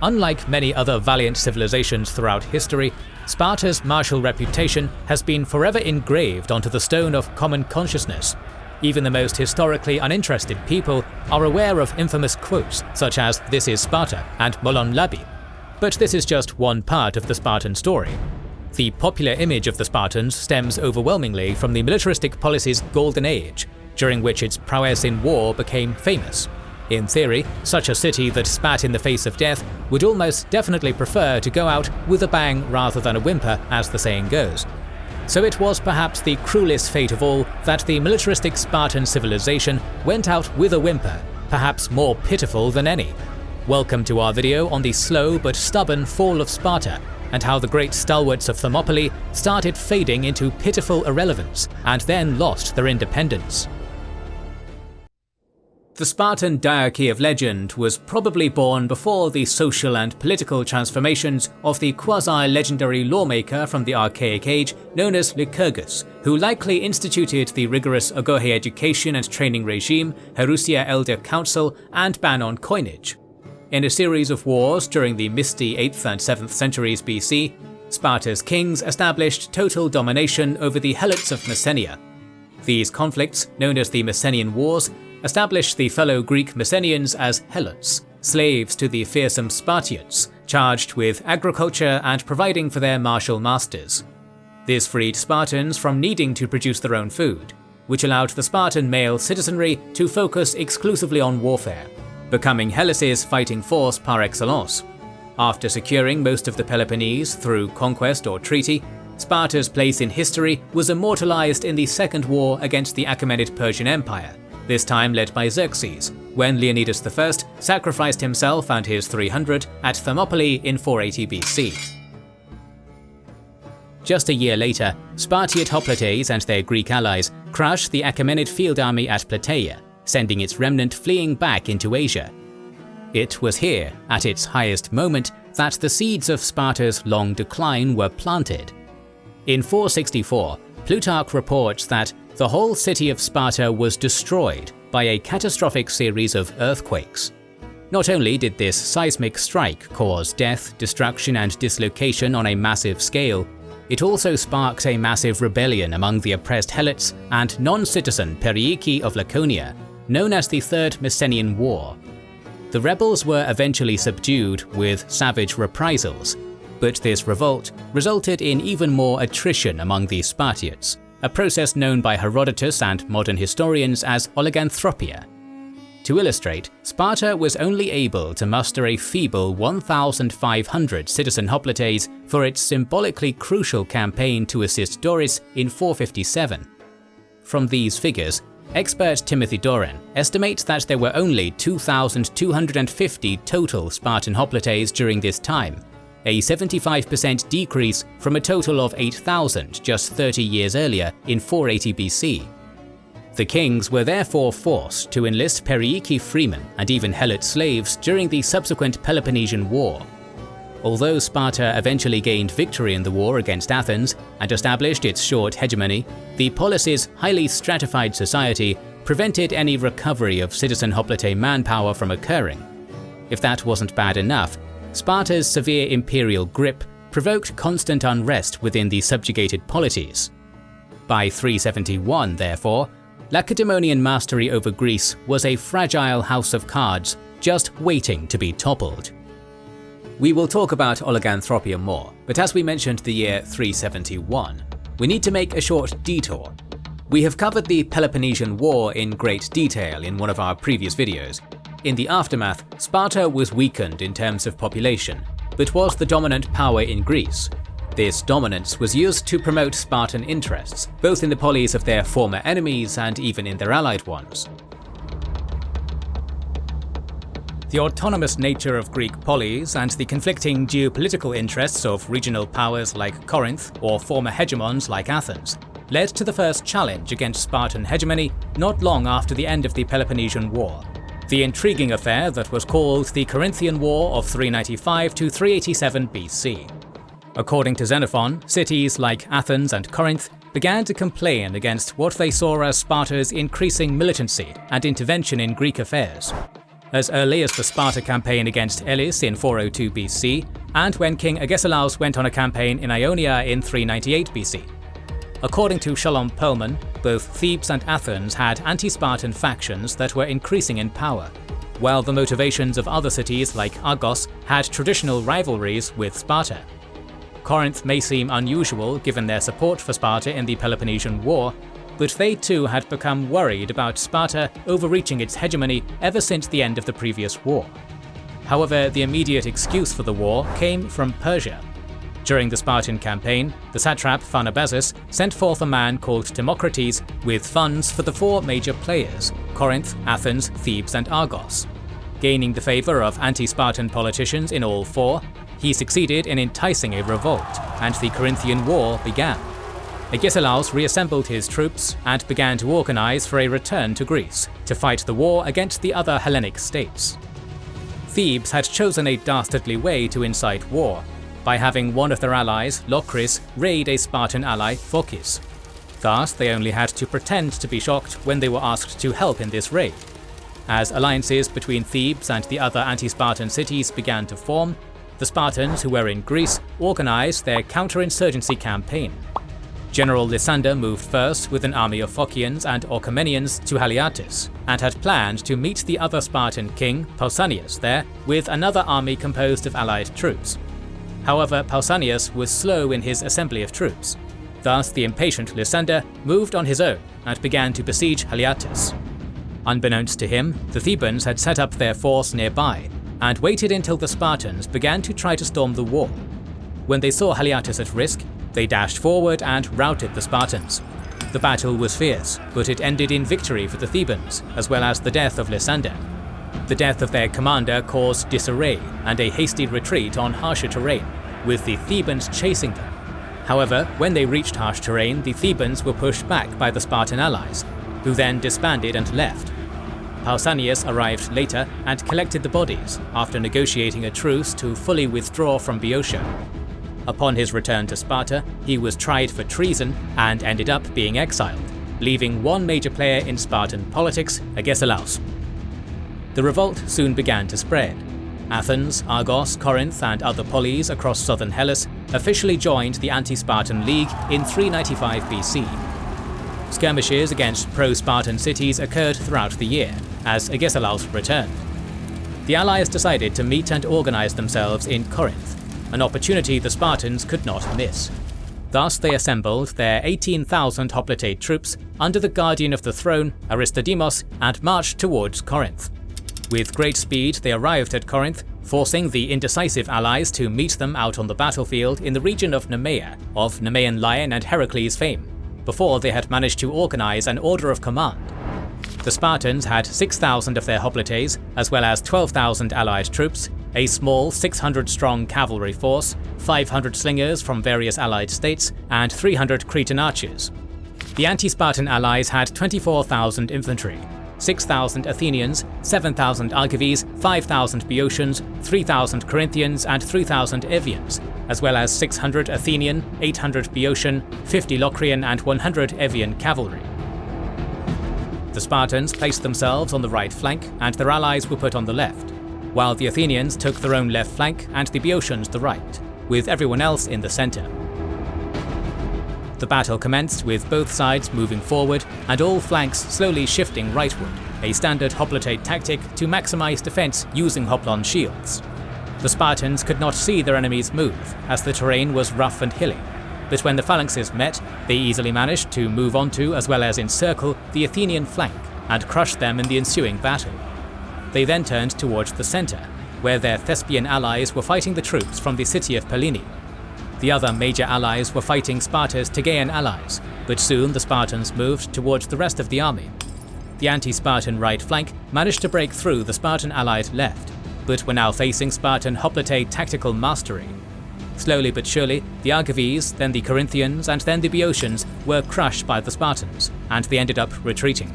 Unlike many other valiant civilizations throughout history, Sparta's martial reputation has been forever engraved onto the stone of common consciousness. Even the most historically uninterested people are aware of infamous quotes such as "This is Sparta" and "Molon Labi." But this is just one part of the Spartan story. The popular image of the Spartans stems overwhelmingly from the militaristic policy's golden age, during which its prowess in war became famous. In theory, such a city that spat in the face of death would almost definitely prefer to go out with a bang rather than a whimper, as the saying goes. So it was perhaps the cruelest fate of all that the militaristic Spartan civilization went out with a whimper, perhaps more pitiful than any. Welcome to our video on the slow but stubborn fall of Sparta, and how the great stalwarts of Thermopylae started fading into pitiful irrelevance and then lost their independence. The Spartan diarchy of legend was probably born before the social and political transformations of the quasi-legendary lawmaker from the Archaic Age known as Lycurgus, who likely instituted the rigorous Agoge education and training regime, Herusia Elder Council, and ban on coinage. In a series of wars during the misty 8th and 7th centuries BC, Sparta's kings established total domination over the Helots of Messenia. These conflicts, known as the Messenian Wars, established the fellow Greek Messenians as Helots, slaves to the fearsome Spartiates, charged with agriculture and providing for their martial masters. This freed Spartans from needing to produce their own food, which allowed the Spartan male citizenry to focus exclusively on warfare, becoming Hellas's fighting force par excellence. After securing most of the Peloponnese through conquest or treaty, Sparta's place in history was immortalized in the Second War against the Achaemenid Persian Empire, this time led by Xerxes, when Leonidas I sacrificed himself and his 300 at Thermopylae in 480 BC. Just a year later, Spartiate hoplites and their Greek allies crushed the Achaemenid field army at Plataea, sending its remnant fleeing back into Asia. It was here, at its highest moment, that the seeds of Sparta's long decline were planted. In 464, Plutarch reports that the whole city of Sparta was destroyed by a catastrophic series of earthquakes. Not only did this seismic strike cause death, destruction, and dislocation on a massive scale, it also sparked a massive rebellion among the oppressed Helots and non-citizen Perioeci of Laconia, known as the Third Messenian War. The rebels were eventually subdued with savage reprisals, but this revolt resulted in even more attrition among the Spartiates, a process known by Herodotus and modern historians as oliganthropia. To illustrate, Sparta was only able to muster a feeble 1,500 citizen hoplites for its symbolically crucial campaign to assist Doris in 457. From these figures, expert Timothy Doran estimates that there were only 2,250 total Spartan hoplites during this time, a 75% decrease from a total of 8,000 just 30 years earlier in 480 BC. The kings were therefore forced to enlist Perioeci freemen and even Helot slaves during the subsequent Peloponnesian War. Although Sparta eventually gained victory in the war against Athens and established its short hegemony, the polis's highly stratified society prevented any recovery of citizen hoplite manpower from occurring. If that wasn't bad enough, Sparta's severe imperial grip provoked constant unrest within the subjugated polities. By 371, therefore, Lacedaemonian mastery over Greece was a fragile house of cards just waiting to be toppled. We will talk about oliganthropia more, but as we mentioned the year 371, we need to make a short detour. We have covered the Peloponnesian War in great detail in one of our previous videos. In the aftermath, Sparta was weakened in terms of population, but was the dominant power in Greece. This dominance was used to promote Spartan interests, both in the polis of their former enemies and even in their allied ones. The autonomous nature of Greek polis and the conflicting geopolitical interests of regional powers like Corinth or former hegemons like Athens led to the first challenge against Spartan hegemony not long after the end of the Peloponnesian War, the intriguing affair that was called the Corinthian War of 395 to 387 BC. According to Xenophon, cities like Athens and Corinth began to complain against what they saw as Sparta's increasing militancy and intervention in Greek affairs. as early as the Sparta campaign against Elis in 402 BC, and when King Agesilaus went on a campaign in Ionia in 398 BC. According to Shalom Perlman, both Thebes and Athens had anti-Spartan factions that were increasing in power, while the motivations of other cities like Argos had traditional rivalries with Sparta. Corinth may seem unusual given their support for Sparta in the Peloponnesian War, but they too had become worried about Sparta overreaching its hegemony ever since the end of the previous war. However, the immediate excuse for the war came from Persia. During the Spartan campaign, the satrap Pharnabazus sent forth a man called Timocrates with funds for the four major players: Corinth, Athens, Thebes and Argos. Gaining the favour of anti-Spartan politicians in all four, he succeeded in enticing a revolt, and the Corinthian War began. Agesilaus reassembled his troops and began to organise for a return to Greece to fight the war against the other Hellenic states. Thebes had chosen a dastardly way to incite war, by having one of their allies, Locris, raid a Spartan ally, Phokis. Thus, they only had to pretend to be shocked when they were asked to help in this raid. As alliances between Thebes and the other anti-Spartan cities began to form, the Spartans who were in Greece organised their counterinsurgency campaign. General Lysander moved first with an army of Phocians and Orchomenians to Haliartus, and had planned to meet the other Spartan king, Pausanias, there with another army composed of allied troops. However, Pausanias was slow in his assembly of troops. Thus, the impatient Lysander moved on his own and began to besiege Haliartus. Unbeknownst to him, the Thebans had set up their force nearby and waited until the Spartans began to try to storm the wall. When they saw Haliartus at risk, they dashed forward and routed the Spartans. The battle was fierce, but it ended in victory for the Thebans, as well as the death of Lysander. The death of their commander caused disarray and a hasty retreat on harsher terrain, with the Thebans chasing them. However, when they reached harsh terrain, the Thebans were pushed back by the Spartan allies, who then disbanded and left. Pausanias arrived later and collected the bodies, after negotiating a truce to fully withdraw from Boeotia. Upon his return to Sparta, he was tried for treason and ended up being exiled, leaving one major player in Spartan politics, Agesilaus. The revolt soon began to spread. Athens, Argos, Corinth and other polis across southern Hellas officially joined the anti-Spartan League in 395 BC. Skirmishes against pro-Spartan cities occurred throughout the year, as Agesilaus returned. The allies decided to meet and organise themselves in Corinth, an opportunity the Spartans could not miss. Thus they assembled their 18,000 hoplite troops under the guardian of the throne, Aristodemus, and marched towards Corinth. With great speed they arrived at Corinth, forcing the indecisive allies to meet them out on the battlefield in the region of Nemea, of Nemean lion and Heracles fame, before they had managed to organise an order of command. The Spartans had 6,000 of their hoplites, as well as 12,000 allied troops, a small 600-strong cavalry force, 500 slingers from various allied states, and 300 Cretan archers. The anti-Spartan allies had 24,000 infantry, 6,000 Athenians, 7,000 Argives, 5,000 Boeotians, 3,000 Corinthians and 3,000 Evians, as well as 600 Athenian, 800 Boeotian, 50 Locrian and 100 Evian cavalry. The Spartans placed themselves on the right flank and their allies were put on the left, while the Athenians took their own left flank and the Boeotians the right, with everyone else in the centre. The battle commenced with both sides moving forward and all flanks slowly shifting rightward, a standard hoplite tactic to maximise defence using hoplon shields. The Spartans could not see their enemies move, as the terrain was rough and hilly, but when the phalanxes met, they easily managed to move onto as well as encircle the Athenian flank and crush them in the ensuing battle. They then turned towards the centre, where their Thespian allies were fighting the troops from the city of Pellene. The other major allies were fighting Sparta's Tegean allies, but soon the Spartans moved towards the rest of the army. The anti-Spartan right flank managed to break through the Spartan allied left, but were now facing Spartan hoplite tactical mastery. Slowly but surely, the Argives, then the Corinthians and then the Boeotians were crushed by the Spartans, and they ended up retreating.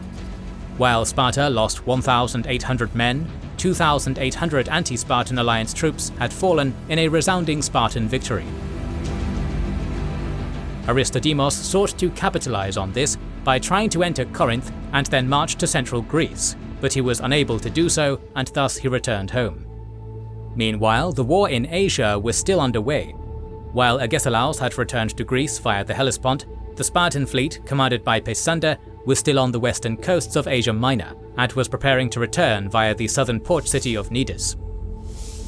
While Sparta lost 1,800 men, 2,800 anti-Spartan alliance troops had fallen in a resounding Spartan victory. Aristodemus sought to capitalize on this by trying to enter Corinth and then march to central Greece, but he was unable to do so, and thus he returned home. Meanwhile, the war in Asia was still underway. While Agesilaus had returned to Greece via the Hellespont, the Spartan fleet, commanded by Pisander, was still on the western coasts of Asia Minor and was preparing to return via the southern port city of Cnidus.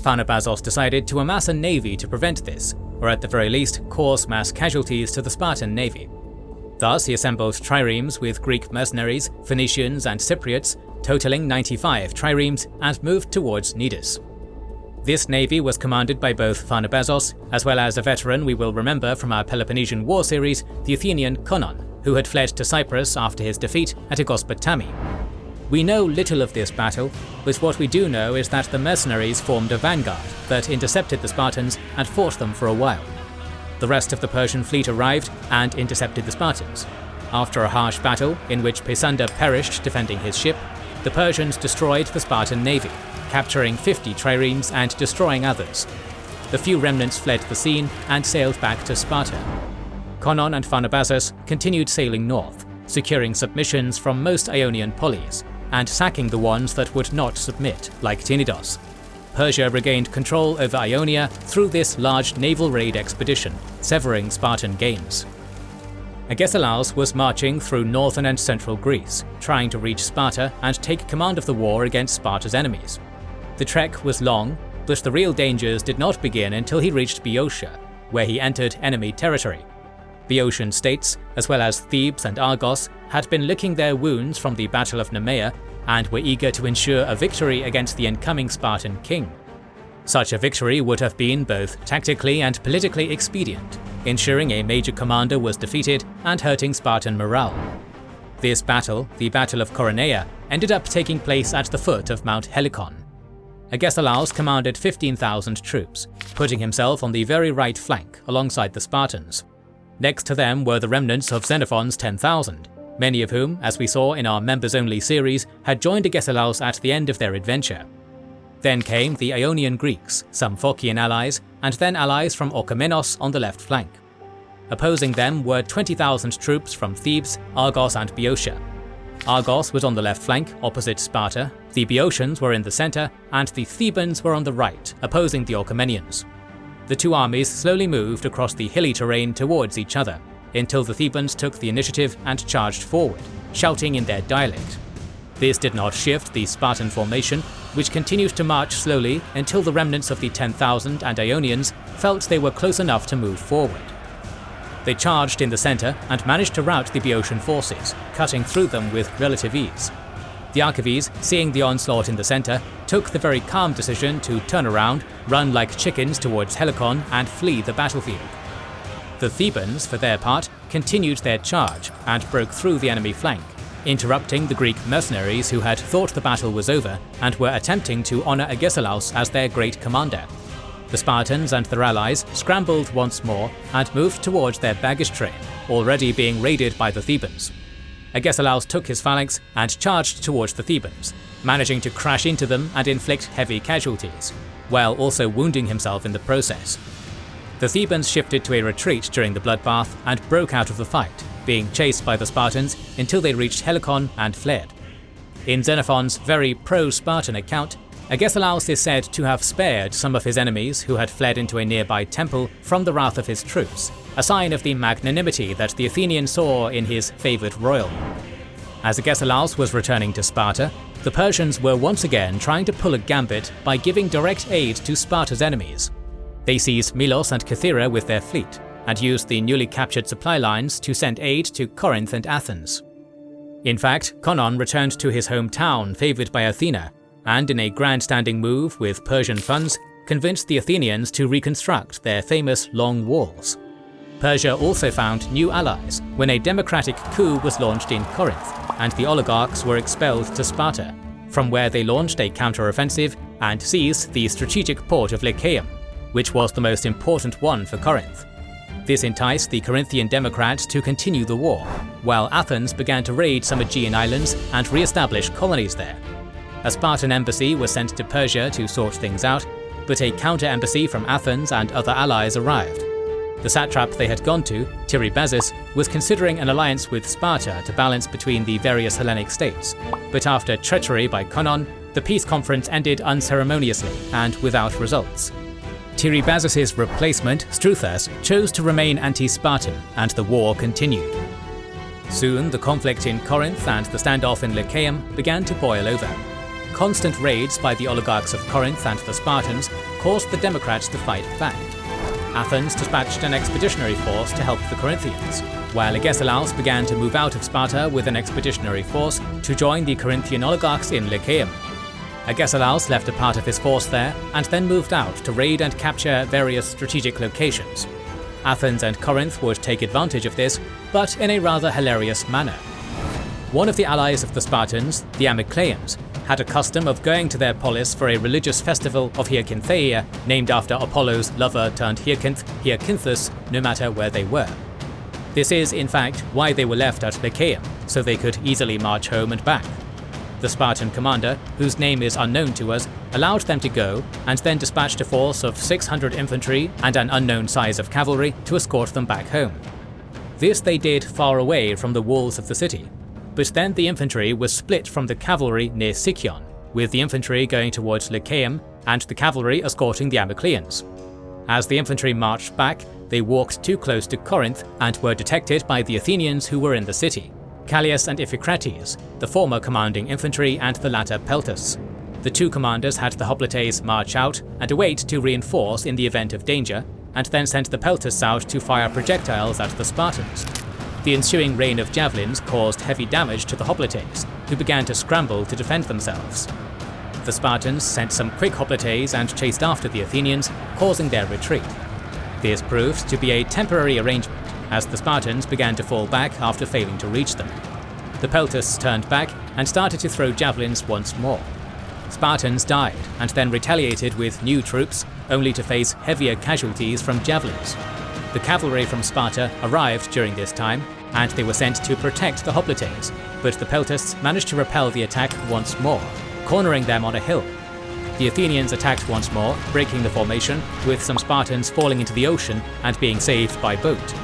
Pharnabazos decided to amass a navy to prevent this, or at the very least cause mass casualties to the Spartan navy. Thus he assembled triremes with Greek mercenaries, Phoenicians and Cypriots, totaling 95 triremes, and moved towards Cnidus. This navy was commanded by both Pharnabazos, as well as a veteran we will remember from our Peloponnesian War series, the Athenian Conon, who had fled to Cyprus after his defeat at Agospotami. We know little of this battle, but what we do know is that the mercenaries formed a vanguard that intercepted the Spartans and fought them for a while. The rest of the Persian fleet arrived and intercepted the Spartans. After a harsh battle, in which Pisander perished defending his ship, the Persians destroyed the Spartan navy, capturing 50 triremes and destroying others. The few remnants fled the scene and sailed back to Sparta. Conon and Pharnabazos continued sailing north, securing submissions from most Ionian polis, and sacking the ones that would not submit, like Cnidus. Persia regained control over Ionia through this large naval raid expedition, severing Spartan gains. Agesilaus was marching through northern and central Greece, trying to reach Sparta and take command of the war against Sparta's enemies. The trek was long, but the real dangers did not begin until he reached Boeotia, where he entered enemy territory. Boeotian states, as well as Thebes and Argos, had been licking their wounds from the Battle of Nemea and were eager to ensure a victory against the incoming Spartan king. Such a victory would have been both tactically and politically expedient, ensuring a major commander was defeated and hurting Spartan morale. This battle, the Battle of Coronea, ended up taking place at the foot of Mount Helicon. Agesilaus commanded 15,000 troops, putting himself on the very right flank alongside the Spartans. Next to them were the remnants of Xenophon's 10,000, many of whom, as we saw in our members-only series, had joined Agesilaus at the end of their adventure. Then came the Ionian Greeks, some Phocian allies, and then allies from Orchomenos on the left flank. Opposing them were 20,000 troops from Thebes, Argos and Boeotia. Argos was on the left flank, opposite Sparta, the Boeotians were in the centre, and the Thebans were on the right, opposing the Orchomenians. The two armies slowly moved across the hilly terrain towards each other, until the Thebans took the initiative and charged forward, shouting in their dialect. This did not shift the Spartan formation, which continued to march slowly until the remnants of the 10,000 and Ionians felt they were close enough to move forward. They charged in the centre and managed to rout the Boeotian forces, cutting through them with relative ease. The Archives, seeing the onslaught in the centre, took the very calm decision to turn around, run like chickens towards Helicon and flee the battlefield. The Thebans, for their part, continued their charge and broke through the enemy flank, interrupting the Greek mercenaries who had thought the battle was over and were attempting to honour Agesilaus as their great commander. The Spartans and their allies scrambled once more and moved towards their baggage train, already being raided by the Thebans. Agesilaus took his phalanx and charged towards the Thebans, managing to crash into them and inflict heavy casualties, while also wounding himself in the process. The Thebans shifted to a retreat during the bloodbath and broke out of the fight, being chased by the Spartans until they reached Helicon and fled. In Xenophon's very pro-Spartan account, Agesilaus is said to have spared some of his enemies who had fled into a nearby temple from the wrath of his troops, a sign of the magnanimity that the Athenian saw in his favoured royal. As Agesilaus was returning to Sparta, the Persians were once again trying to pull a gambit by giving direct aid to Sparta's enemies. They seized Milos and Kythera with their fleet, and used the newly captured supply lines to send aid to Corinth and Athens. In fact, Conon returned to his hometown favoured by Athena, and in a grandstanding move with Persian funds, convinced the Athenians to reconstruct their famous long walls. Persia also found new allies when a democratic coup was launched in Corinth, and the oligarchs were expelled to Sparta, from where they launched a counter-offensive and seized the strategic port of Lechaeum, which was the most important one for Corinth. This enticed the Corinthian democrats to continue the war, while Athens began to raid some Aegean islands and re-establish colonies there. A Spartan embassy was sent to Persia to sort things out, but a counter-embassy from Athens and other allies arrived. The satrap they had gone to, Tiribazus, was considering an alliance with Sparta to balance between the various Hellenic states, but after treachery by Conon, the peace conference ended unceremoniously and without results. Tiribazus' replacement, Struthus, chose to remain anti-Spartan, and the war continued. Soon, the conflict in Corinth and the standoff in Lechaeum began to boil over. Constant raids by the oligarchs of Corinth and the Spartans caused the Democrats to fight back. Athens dispatched an expeditionary force to help the Corinthians, while Agesilaus began to move out of Sparta with an expeditionary force to join the Corinthian oligarchs in Lechaeum. Agesilaus left a part of his force there and then moved out to raid and capture various strategic locations. Athens and Corinth would take advantage of this, but in a rather hilarious manner. One of the allies of the Spartans, the Amyclaeans, had a custom of going to their polis for a religious festival of Hyrcantheia, named after Apollo's lover turned Hyrcanth, Hyrcanthus, no matter where they were. This is, in fact, why they were left at Lechaeum, so they could easily march home and back. The Spartan commander, whose name is unknown to us, allowed them to go, and then dispatched a force of 600 infantry and an unknown size of cavalry to escort them back home. This they did far away from the walls of the city, but then the infantry was split from the cavalry near Sicyon, with the infantry going towards Lechaeum and the cavalry escorting the Amyclaeans. As the infantry marched back, they walked too close to Corinth and were detected by the Athenians who were in the city, Callias and Iphicrates, the former commanding infantry and the latter peltas. The two commanders had the hoplites march out and await to reinforce in the event of danger, and then sent the peltas out to fire projectiles at the Spartans. The ensuing rain of javelins caused heavy damage to the hoplites, who began to scramble to defend themselves. The Spartans sent some quick hoplites and chased after the Athenians, causing their retreat. This proved to be a temporary arrangement, as the Spartans began to fall back after failing to reach them. The peltas turned back and started to throw javelins once more. Spartans died and then retaliated with new troops, only to face heavier casualties from javelins. The cavalry from Sparta arrived during this time, and they were sent to protect the hoplites, but the peltasts managed to repel the attack once more, cornering them on a hill. The Athenians attacked once more, breaking the formation, with some Spartans falling into the ocean and being saved by boat.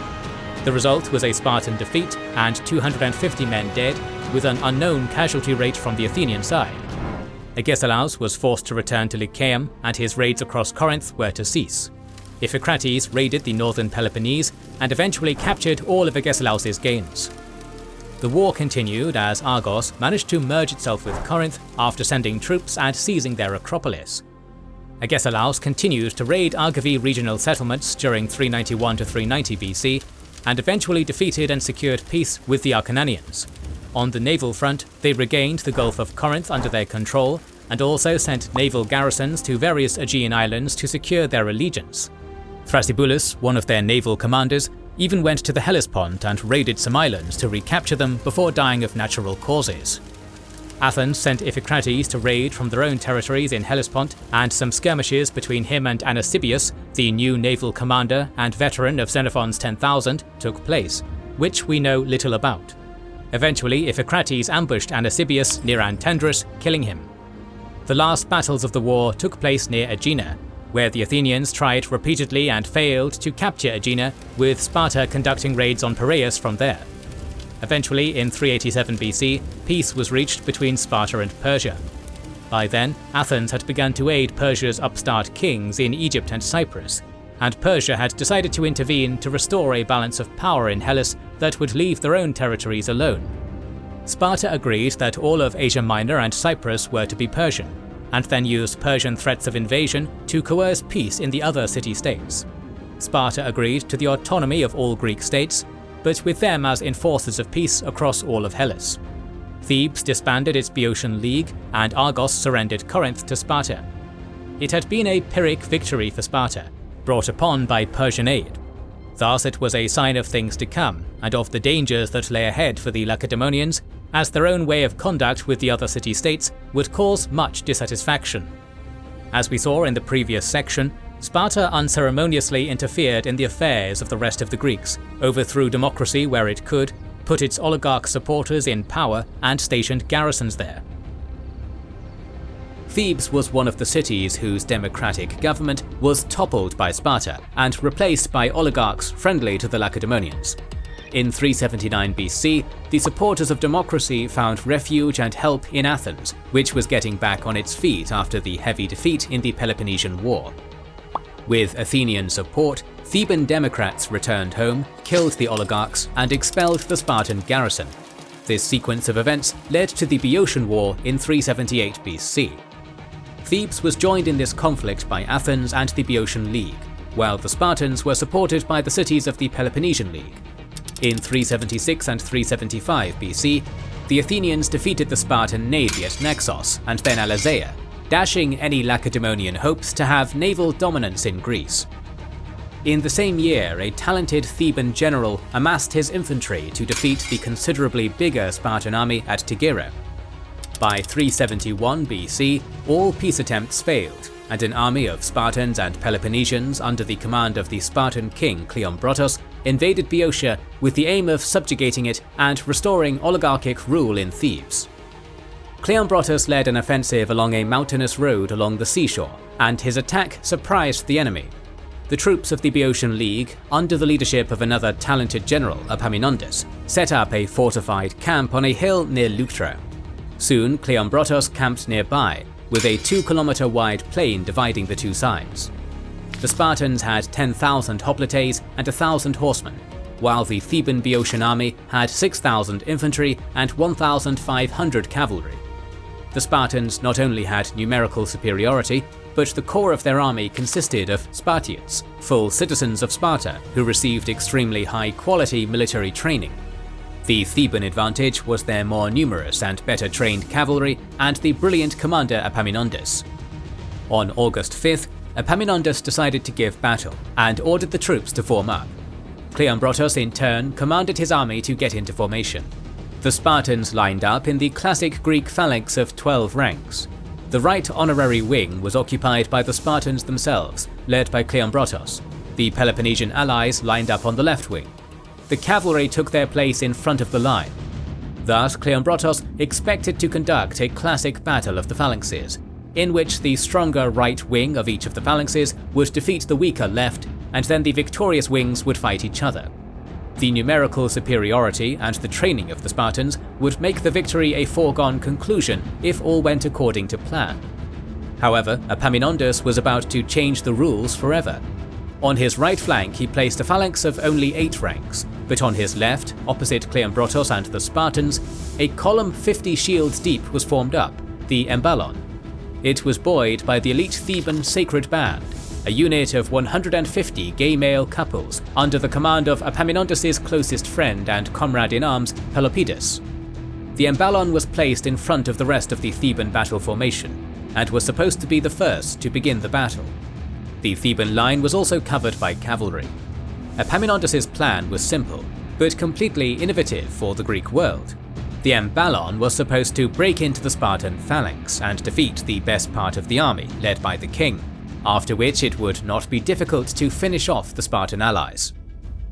The result was a Spartan defeat and 250 men dead, with an unknown casualty rate from the Athenian side. Agesilaus was forced to return to Lechaeum, and his raids across Corinth were to cease. Iphicrates raided the northern Peloponnese and eventually captured all of Agesilaus' gains. The war continued as Argos managed to merge itself with Corinth after sending troops and seizing their Acropolis. Agesilaus continued to raid Argive regional settlements during 391 to 390 BC, and eventually defeated and secured peace with the Acarnanians. On the naval front, they regained the Gulf of Corinth under their control, and also sent naval garrisons to various Aegean islands to secure their allegiance. Thrasybulus, one of their naval commanders, even went to the Hellespont and raided some islands to recapture them before dying of natural causes. Athens sent Iphicrates to raid from their own territories in Hellespont, and some skirmishes between him and Anasibius, the new naval commander and veteran of Xenophon's 10,000, took place, which we know little about. Eventually, Iphicrates ambushed Anasibius near Antandrus, killing him. The last battles of the war took place near Aegina, where the Athenians tried repeatedly and failed to capture Aegina, with Sparta conducting raids on Piraeus from there. Eventually, in 387 BC, peace was reached between Sparta and Persia. By then, Athens had begun to aid Persia's upstart kings in Egypt and Cyprus, and Persia had decided to intervene to restore a balance of power in Hellas that would leave their own territories alone. Sparta agreed that all of Asia Minor and Cyprus were to be Persian, and then used Persian threats of invasion to coerce peace in the other city-states. Sparta agreed to the autonomy of all Greek states, but with them as enforcers of peace across all of Hellas. Thebes disbanded its Boeotian League, and Argos surrendered Corinth to Sparta. It had been a Pyrrhic victory for Sparta, brought upon by Persian aid. Thus it was a sign of things to come, and of the dangers that lay ahead for the Lacedaemonians, as their own way of conduct with the other city-states would cause much dissatisfaction. As we saw in the previous section, Sparta unceremoniously interfered in the affairs of the rest of the Greeks, overthrew democracy where it could, put its oligarch supporters in power, and stationed garrisons there. Thebes was one of the cities whose democratic government was toppled by Sparta and replaced by oligarchs friendly to the Lacedaemonians. In 379 BC, the supporters of democracy found refuge and help in Athens, which was getting back on its feet after the heavy defeat in the Peloponnesian War. With Athenian support, Theban democrats returned home, killed the oligarchs, and expelled the Spartan garrison. This sequence of events led to the Boeotian War in 378 BC. Thebes was joined in this conflict by Athens and the Boeotian League, while the Spartans were supported by the cities of the Peloponnesian League. In 376 and 375 BC, the Athenians defeated the Spartan navy at Naxos and then Alesia, dashing any Lacedaemonian hopes to have naval dominance in Greece. In the same year, a talented Theban general amassed his infantry to defeat the considerably bigger Spartan army at Tegea. By 371 BC, all peace attempts failed, and an army of Spartans and Peloponnesians under the command of the Spartan king Cleombrotus invaded Boeotia with the aim of subjugating it and restoring oligarchic rule in Thebes. Cleombrotus led an offensive along a mountainous road along the seashore, and his attack surprised the enemy. The troops of the Boeotian League, under the leadership of another talented general, Epaminondas, set up a fortified camp on a hill near Leuctra. Soon, Cleombrotus camped nearby, with a 2-kilometer wide plain dividing the two sides. The Spartans had 10,000 hoplites and 1,000 horsemen, while the Theban Boeotian army had 6,000 infantry and 1,500 cavalry. The Spartans not only had numerical superiority, but the core of their army consisted of Spartiates, full citizens of Sparta who received extremely high-quality military training. The Theban advantage was their more numerous and better trained cavalry and the brilliant commander Epaminondas. On August 5th, Epaminondas decided to give battle and ordered the troops to form up. Cleombrotus in turn commanded his army to get into formation. The Spartans lined up in the classic Greek phalanx of 12 ranks. The right honorary wing was occupied by the Spartans themselves, led by Cleombrotus. The Peloponnesian allies lined up on the left wing. The cavalry took their place in front of the line. Thus, Cleombrotus expected to conduct a classic battle of the phalanxes, in which the stronger right wing of each of the phalanxes would defeat the weaker left, and then the victorious wings would fight each other. The numerical superiority and the training of the Spartans would make the victory a foregone conclusion if all went according to plan. However, Epaminondas was about to change the rules forever. On his right flank he placed a phalanx of only 8 ranks, but on his left, opposite Cleombrotus and the Spartans, a column 50 shields deep was formed up, the Emballon. It was buoyed by the elite Theban Sacred Band, a unit of 150 gay male couples under the command of Epaminondas' closest friend and comrade-in-arms, Pelopidas. The Emballon was placed in front of the rest of the Theban battle formation, and was supposed to be the first to begin the battle. The Theban line was also covered by cavalry. Epaminondas' plan was simple, but completely innovative for the Greek world. The Emballon was supposed to break into the Spartan phalanx and defeat the best part of the army, led by the king, after which it would not be difficult to finish off the Spartan allies.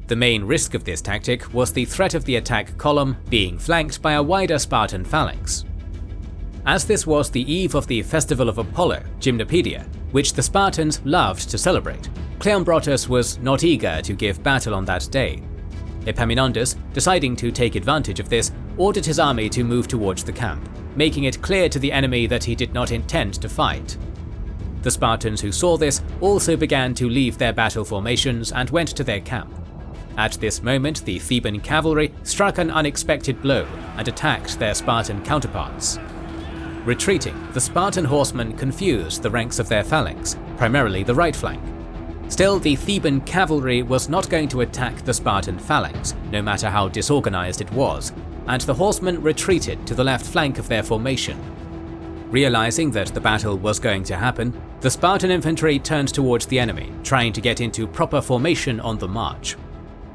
The main risk of this tactic was the threat of the attack column being flanked by a wider Spartan phalanx. As this was the eve of the festival of Apollo, Gymnopaedia, which the Spartans loved to celebrate, Cleombrotus was not eager to give battle on that day. Epaminondas, deciding to take advantage of this, ordered his army to move towards the camp, making it clear to the enemy that he did not intend to fight. The Spartans who saw this also began to leave their battle formations and went to their camp. At this moment, the Theban cavalry struck an unexpected blow and attacked their Spartan counterparts. Retreating, the Spartan horsemen confused the ranks of their phalanx, primarily the right flank. Still, the Theban cavalry was not going to attack the Spartan phalanx, no matter how disorganized it was, and the horsemen retreated to the left flank of their formation. Realizing that the battle was going to happen, the Spartan infantry turned towards the enemy, trying to get into proper formation on the march.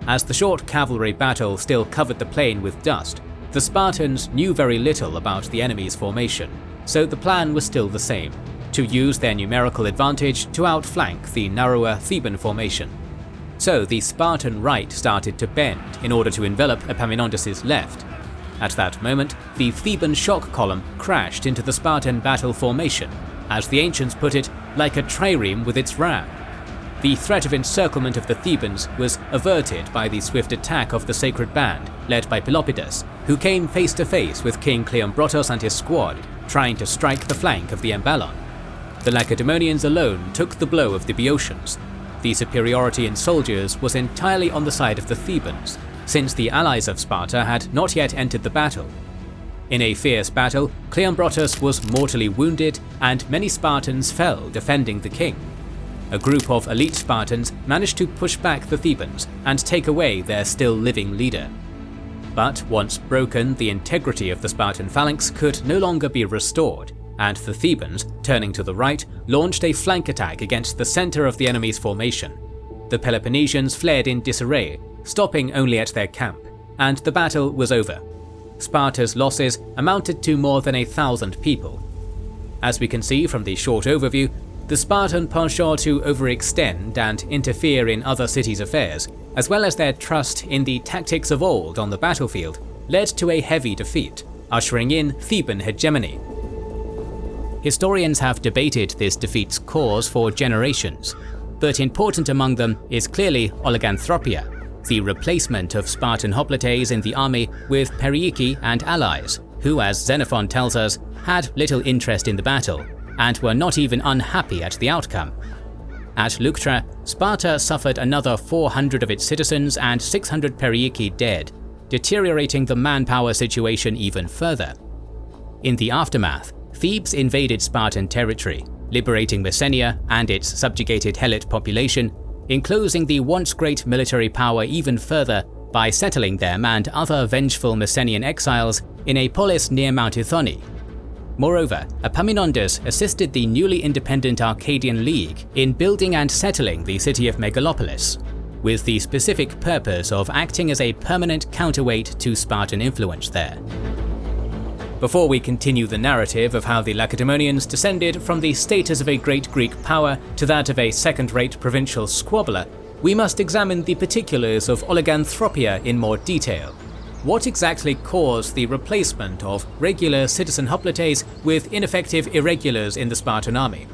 As the short cavalry battle still covered the plain with dust, the Spartans knew very little about the enemy's formation, so the plan was still the same: to use their numerical advantage to outflank the narrower Theban formation. So the Spartan right started to bend in order to envelop Epaminondas' left. At that moment, the Theban shock column crashed into the Spartan battle formation, as the ancients put it, like a trireme with its ram. The threat of encirclement of the Thebans was averted by the swift attack of the Sacred Band, led by Pelopidas, who came face to face with King Cleombrotus and his squad, trying to strike the flank of the Emballon. The Lacedaemonians alone took the blow of the Boeotians. The superiority in soldiers was entirely on the side of the Thebans, since the allies of Sparta had not yet entered the battle. In a fierce battle, Cleombrotus was mortally wounded, and many Spartans fell defending the king. A group of elite Spartans managed to push back the Thebans and take away their still living leader. But once broken, the integrity of the Spartan phalanx could no longer be restored, and the Thebans, turning to the right, launched a flank attack against the center of the enemy's formation. The Peloponnesians fled in disarray, stopping only at their camp, and the battle was over. Sparta's losses amounted to more than 1,000 people. As we can see from the short overview, the Spartan penchant to overextend and interfere in other cities' affairs, as well as their trust in the tactics of old on the battlefield, led to a heavy defeat, ushering in Theban hegemony. Historians have debated this defeat's cause for generations, but important among them is clearly oliganthropia, the replacement of Spartan hoplites in the army with Perioeci and allies, who, as Xenophon tells us, had little interest in the battle, and were not even unhappy at the outcome. At Leuctra, Sparta suffered another 400 of its citizens and 600 Perioeci dead, deteriorating the manpower situation even further. In the aftermath, Thebes invaded Spartan territory, liberating Messenia and its subjugated Helot population, enclosing the once great military power even further by settling them and other vengeful Messenian exiles in a polis near Mount Ithoni. Moreover, Epaminondas assisted the newly independent Arcadian League in building and settling the city of Megalopolis, with the specific purpose of acting as a permanent counterweight to Spartan influence there. Before we continue the narrative of how the Lacedaemonians descended from the status of a great Greek power to that of a second-rate provincial squabbler, we must examine the particulars of oliganthropia in more detail. What exactly caused the replacement of regular citizen hoplites with ineffective irregulars in the Spartan army?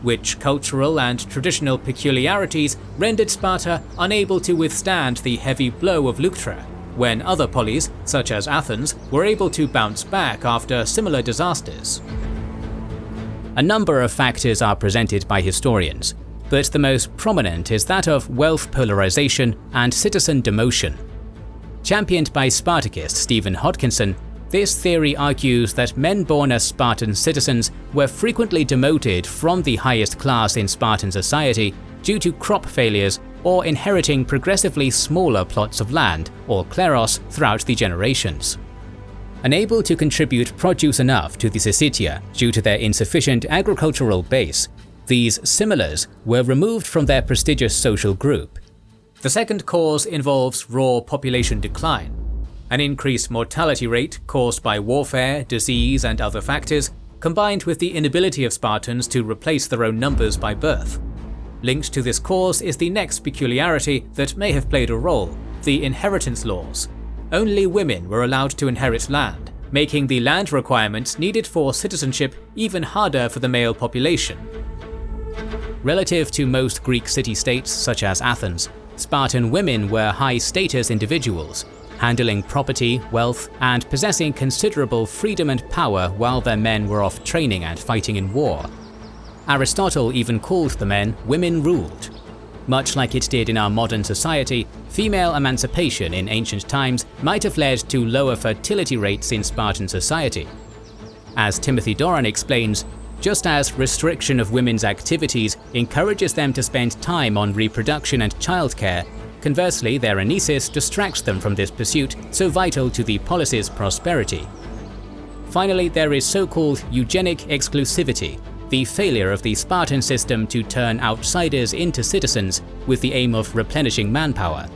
Which cultural and traditional peculiarities rendered Sparta unable to withstand the heavy blow of Leuctra, when other polis, such as Athens, were able to bounce back after similar disasters? A number of factors are presented by historians, but the most prominent is that of wealth polarization and citizen demotion. Championed by Spartacist Stephen Hodkinson, this theory argues that men born as Spartan citizens were frequently demoted from the highest class in Spartan society due to crop failures or inheriting progressively smaller plots of land, or kleros, throughout the generations. Unable to contribute produce enough to the Syssitia due to their insufficient agricultural base, these similars were removed from their prestigious social group. The second cause involves raw population decline. An increased mortality rate caused by warfare, disease, and other factors, combined with the inability of Spartans to replace their own numbers by birth. Linked to this cause is the next peculiarity that may have played a role: the inheritance laws. Only women were allowed to inherit land, making the land requirements needed for citizenship even harder for the male population. Relative to most Greek city-states such as Athens, Spartan women were high-status individuals, handling property, wealth, and possessing considerable freedom and power while their men were off training and fighting in war. Aristotle even called the men women-ruled. Much like it did in our modern society, female emancipation in ancient times might have led to lower fertility rates in Spartan society. As Timothy Doran explains, just as restriction of women's activities encourages them to spend time on reproduction and childcare, conversely their anesis distracts them from this pursuit so vital to the polis's prosperity. Finally, there is so-called eugenic exclusivity, the failure of the Spartan system to turn outsiders into citizens with the aim of replenishing manpower.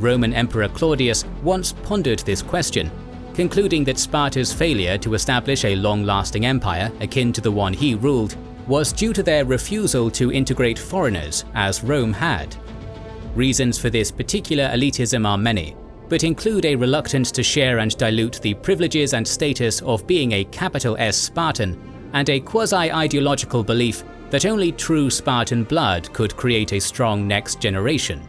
Roman Emperor Claudius once pondered this question, concluding that Sparta's failure to establish a long-lasting empire akin to the one he ruled was due to their refusal to integrate foreigners, as Rome had. Reasons for this particular elitism are many. but include a reluctance to share and dilute the privileges and status of being a capital S Spartan, and a quasi-ideological belief that only true Spartan blood could create a strong next generation.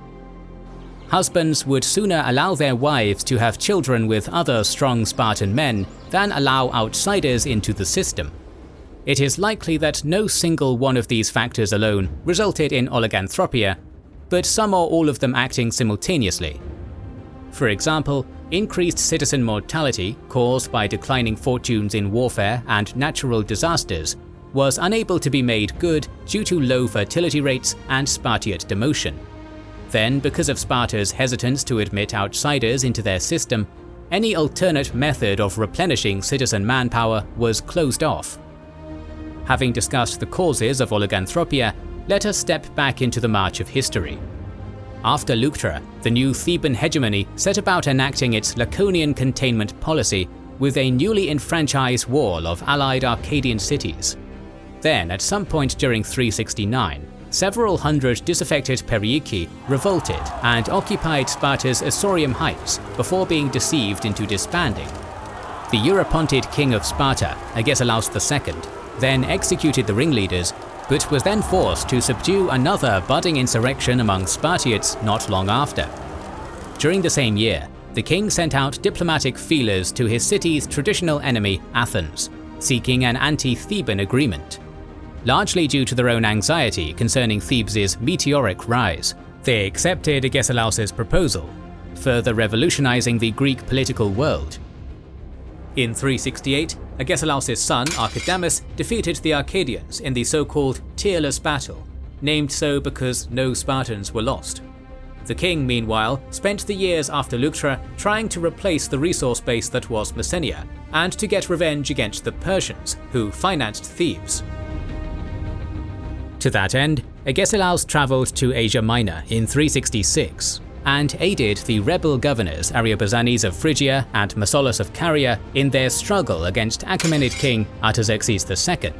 Husbands would sooner allow their wives to have children with other strong Spartan men than allow outsiders into the system. It is likely that no single one of these factors alone resulted in oliganthropia, but some or all of them acting simultaneously. For example, increased citizen mortality caused by declining fortunes in warfare and natural disasters was unable to be made good due to low fertility rates and Spartiate demotion. Then, because of Sparta's hesitance to admit outsiders into their system, any alternate method of replenishing citizen manpower was closed off. Having discussed the causes of oliganthropia, let us step back into the march of history. After Leuctra, the new Theban hegemony set about enacting its Laconian containment policy with a newly enfranchised wall of allied Arcadian cities. Then, at some point during 369, several hundred disaffected Perioeci revolted and occupied Sparta's Isaurium heights before being deceived into disbanding. The Eurypontid king of Sparta, Agesilaus II, then executed the ringleaders, but was then forced to subdue another budding insurrection among Spartiates not long after. During the same year, the king sent out diplomatic feelers to his city's traditional enemy, Athens, seeking an anti-Theban agreement. Largely due to their own anxiety concerning Thebes' meteoric rise, they accepted Agesilaus' proposal, further revolutionizing the Greek political world. In 368, Agesilaus' son Archidamus defeated the Arcadians in the so-called Tearless Battle, named so because no Spartans were lost. The king, meanwhile, spent the years after Leuctra trying to replace the resource base that was Messenia, and to get revenge against the Persians, who financed Thebes. To that end, Agesilaus travelled to Asia Minor in 366 and aided the rebel governors Ariobarzanes of Phrygia and Mausolus of Caria in their struggle against Achaemenid king Artaxerxes II.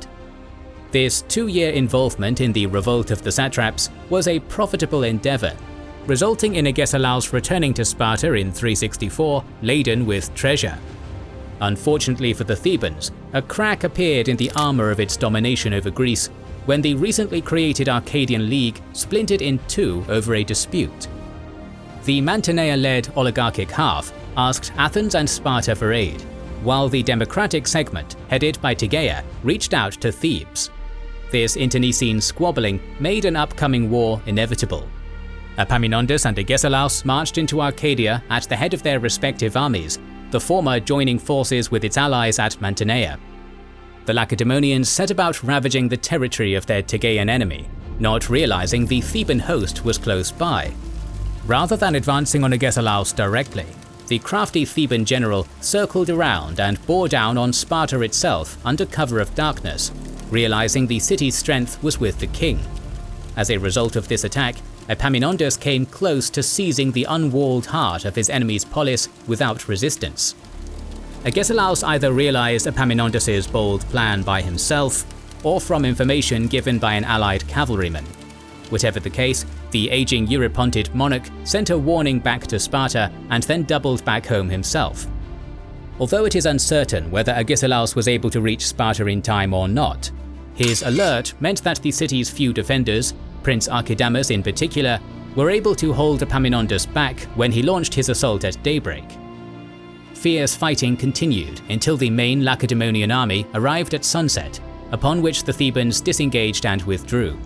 This 2-year involvement in the revolt of the satraps was a profitable endeavour, resulting in Agesilaus returning to Sparta in 364 laden with treasure. Unfortunately for the Thebans, a crack appeared in the armour of its domination over Greece when the recently created Arcadian League splintered in two over a dispute. The Mantinea-led oligarchic half asked Athens and Sparta for aid, while the democratic segment, headed by Tegea, reached out to Thebes. This internecine squabbling made an upcoming war inevitable. Epaminondas and Agesilaus marched into Arcadia at the head of their respective armies, the former joining forces with its allies at Mantinea. The Lacedaemonians set about ravaging the territory of their Tegean enemy, not realizing the Theban host was close by. Rather than advancing on Agesilaus directly, the crafty Theban general circled around and bore down on Sparta itself under cover of darkness, realizing the city's strength was with the king. As a result of this attack, Epaminondas came close to seizing the unwalled heart of his enemy's polis without resistance. Agesilaus either realized Epaminondas' bold plan by himself, or from information given by an allied cavalryman. Whatever the case, the aging Eurypontid monarch sent a warning back to Sparta and then doubled back home himself. Although it is uncertain whether Agesilaus was able to reach Sparta in time or not, his alert meant that the city's few defenders, Prince Archidamus in particular, were able to hold Epaminondas back when he launched his assault at daybreak. Fierce fighting continued until the main Lacedaemonian army arrived at sunset, upon which the Thebans disengaged and withdrew.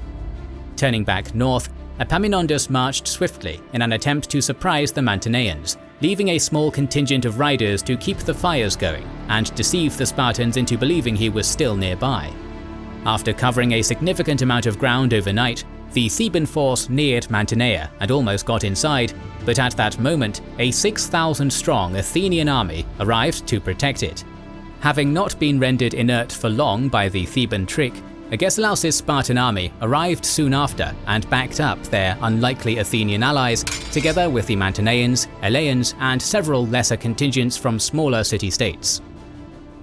Turning back north, Epaminondas marched swiftly in an attempt to surprise the Mantineans, leaving a small contingent of riders to keep the fires going and deceive the Spartans into believing he was still nearby. After covering a significant amount of ground overnight, the Theban force neared Mantinea and almost got inside, but at that moment, a 6,000-strong Athenian army arrived to protect it. Having not been rendered inert for long by the Theban trick, Agesilaus' Spartan army arrived soon after and backed up their unlikely Athenian allies, together with the Mantineans, Eleans, and several lesser contingents from smaller city-states.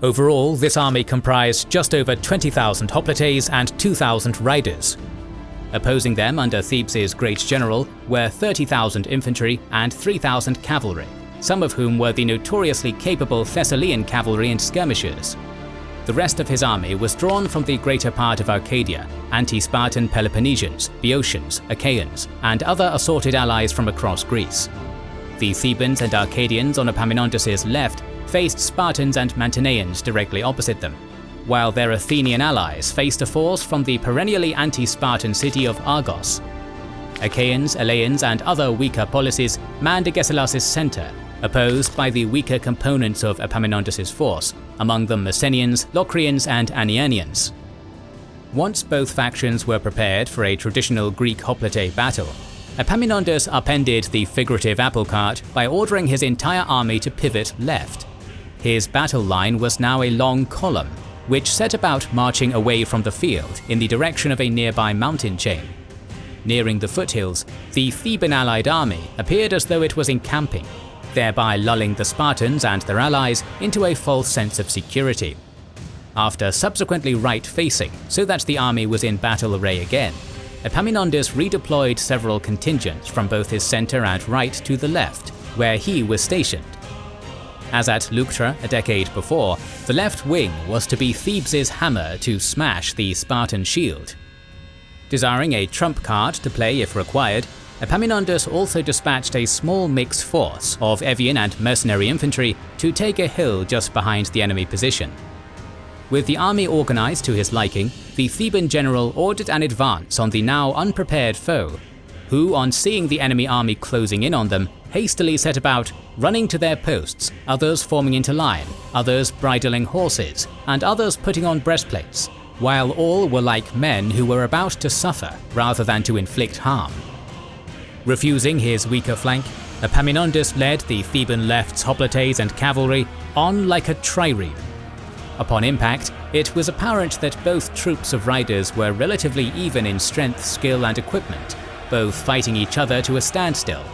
Overall, this army comprised just over 20,000 hoplites and 2,000 riders. Opposing them under Thebes' great general were 30,000 infantry and 3,000 cavalry, some of whom were the notoriously capable Thessalian cavalry and skirmishers. The rest of his army was drawn from the greater part of Arcadia, anti-Spartan Peloponnesians, Boeotians, Achaeans, and other assorted allies from across Greece. The Thebans and Arcadians on Epaminondas's left faced Spartans and Mantineans directly opposite them, while their Athenian allies faced a force from the perennially anti-Spartan city of Argos. Achaeans, Eleans, and other weaker policies manned Agesilaus' center, opposed by the weaker components of Epaminondas's force, among them Messenians, Locrians, and Anianians. Once both factions were prepared for a traditional Greek hoplite battle, Epaminondas upended the figurative apple cart by ordering his entire army to pivot left. His battle line was now a long column, which set about marching away from the field in the direction of a nearby mountain chain. Nearing the foothills, the Theban allied army appeared as though it was encamping, thereby lulling the Spartans and their allies into a false sense of security. After subsequently right-facing, so that the army was in battle array again, Epaminondas redeployed several contingents from both his center and right to the left, where he was stationed. As at Leuctra a decade before, the left wing was to be Thebes' hammer to smash the Spartan shield. Desiring a trump card to play if required, Epaminondas also dispatched a small mixed force of Evian and mercenary infantry to take a hill just behind the enemy position. With the army organized to his liking, the Theban general ordered an advance on the now unprepared foe, who, on seeing the enemy army closing in on them, hastily set about running to their posts, others forming into line, others bridling horses, and others putting on breastplates, while all were like men who were about to suffer rather than to inflict harm. Refusing his weaker flank, Epaminondas led the Theban left's hoplites and cavalry on like a trireme. Upon impact, it was apparent that both troops of riders were relatively even in strength, skill, and equipment, both fighting each other to a standstill.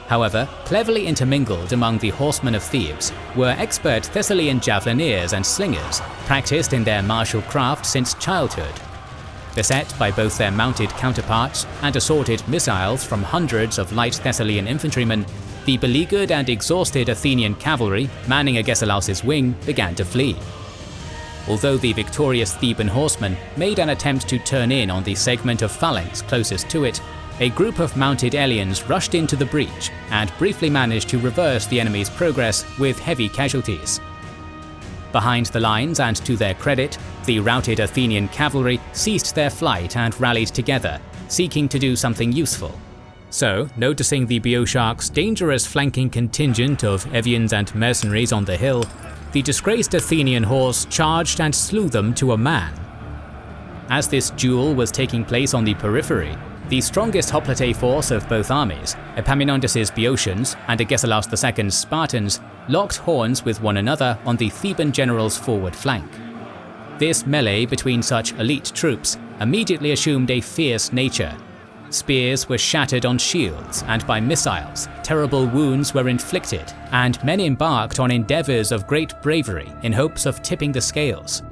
However, cleverly intermingled among the horsemen of Thebes were expert Thessalian javelineers and slingers, practiced in their martial craft since childhood. Beset by both their mounted counterparts and assorted missiles from hundreds of light Thessalian infantrymen, the beleaguered and exhausted Athenian cavalry manning Agesilaus' wing began to flee. Although the victorious Theban horsemen made an attempt to turn in on the segment of phalanx closest to it, a group of mounted aliens rushed into the breach and briefly managed to reverse the enemy's progress with heavy casualties. Behind the lines and to their credit, the routed Athenian cavalry ceased their flight and rallied together, seeking to do something useful. So, noticing the Boeotians' dangerous flanking contingent of Evians and mercenaries on the hill, the disgraced Athenian horse charged and slew them to a man. As this duel was taking place on the periphery, the strongest hoplite force of both armies, Epaminondas' Boeotians and Agesilaus II's Spartans, locked horns with one another on the Theban general's forward flank. This melee between such elite troops immediately assumed a fierce nature. Spears were shattered on shields, and by missiles, terrible wounds were inflicted, and men embarked on endeavors of great bravery in hopes of tipping the scales.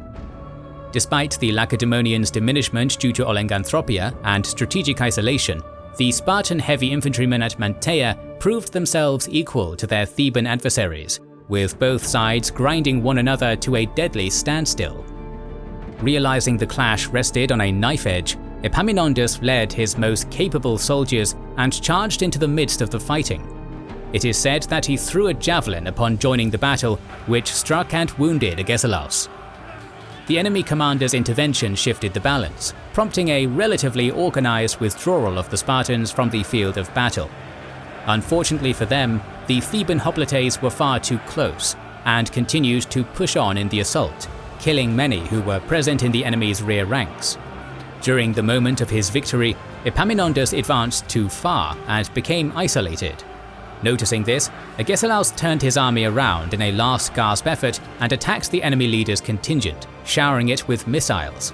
Despite the Lacedaemonians' diminishment due to olenganthropia and strategic isolation, the Spartan heavy infantrymen at Mantinea proved themselves equal to their Theban adversaries, with both sides grinding one another to a deadly standstill. Realizing the clash rested on a knife edge, Epaminondas led his most capable soldiers and charged into the midst of the fighting. It is said that he threw a javelin upon joining the battle, which struck and wounded Agesilaus. The enemy commander's intervention shifted the balance, prompting a relatively organized withdrawal of the Spartans from the field of battle. Unfortunately for them, the Theban hoplites were far too close, and continued to push on in the assault, killing many who were present in the enemy's rear ranks. During the moment of his victory, Epaminondas advanced too far and became isolated. Noticing this, Agesilaus turned his army around in a last-gasp effort and attacked the enemy leader's contingent, showering it with missiles.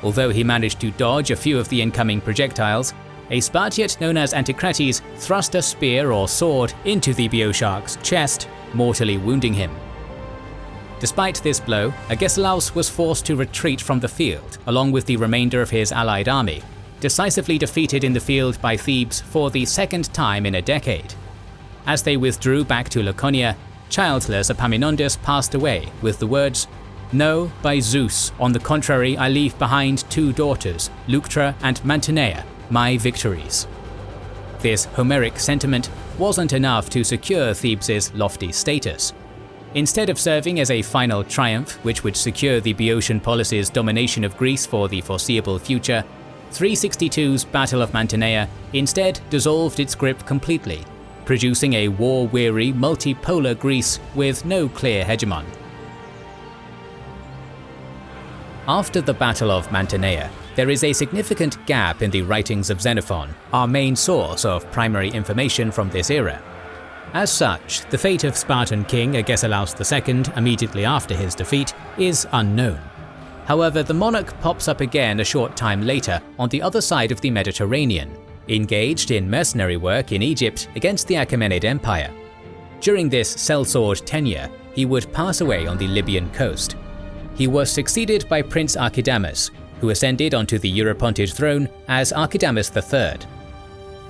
Although he managed to dodge a few of the incoming projectiles, a Spartiate known as Anticrates thrust a spear or sword into the Boeotiarch's chest, mortally wounding him. Despite this blow, Agesilaus was forced to retreat from the field along with the remainder of his allied army, decisively defeated in the field by Thebes for the second time in a decade. As they withdrew back to Laconia, childless Epaminondas passed away with the words, "No, by Zeus, on the contrary I leave behind 2 daughters, Leuctra and Mantinea, my victories." This Homeric sentiment wasn't enough to secure Thebes' lofty status. Instead of serving as a final triumph which would secure the Boeotian polis's domination of Greece for the foreseeable future, 362's Battle of Mantinea instead dissolved its grip completely, producing a war-weary multipolar Greece with no clear hegemon. After the Battle of Mantinea, there is a significant gap in the writings of Xenophon, our main source of primary information from this era. As such, the fate of Spartan king Agesilaus II immediately after his defeat is unknown. However, the monarch pops up again a short time later on the other side of the Mediterranean, engaged in mercenary work in Egypt against the Achaemenid Empire. During this sellsword tenure, he would pass away on the Libyan coast. He was succeeded by Prince Archidamus, who ascended onto the Eurypontid throne as Archidamus III.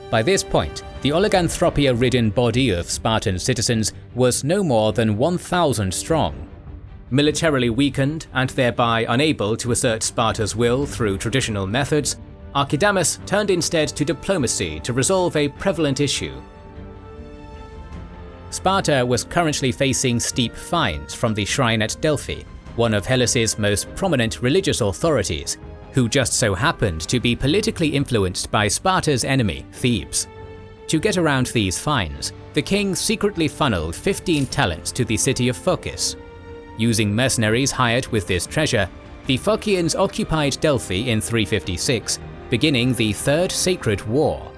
By this point, the oliganthropia-ridden body of Spartan citizens was no more than 1,000 strong. Militarily weakened and thereby unable to assert Sparta's will through traditional methods, Archidamus turned instead to diplomacy to resolve a prevalent issue. Sparta was currently facing steep fines from the shrine at Delphi, one of Hellas's most prominent religious authorities, who just so happened to be politically influenced by Sparta's enemy, Thebes. To get around these fines, the king secretly funneled 15 talents to the city of Phocis. Using mercenaries hired with this treasure, the Phocians occupied Delphi in 356, beginning the Third Sacred War.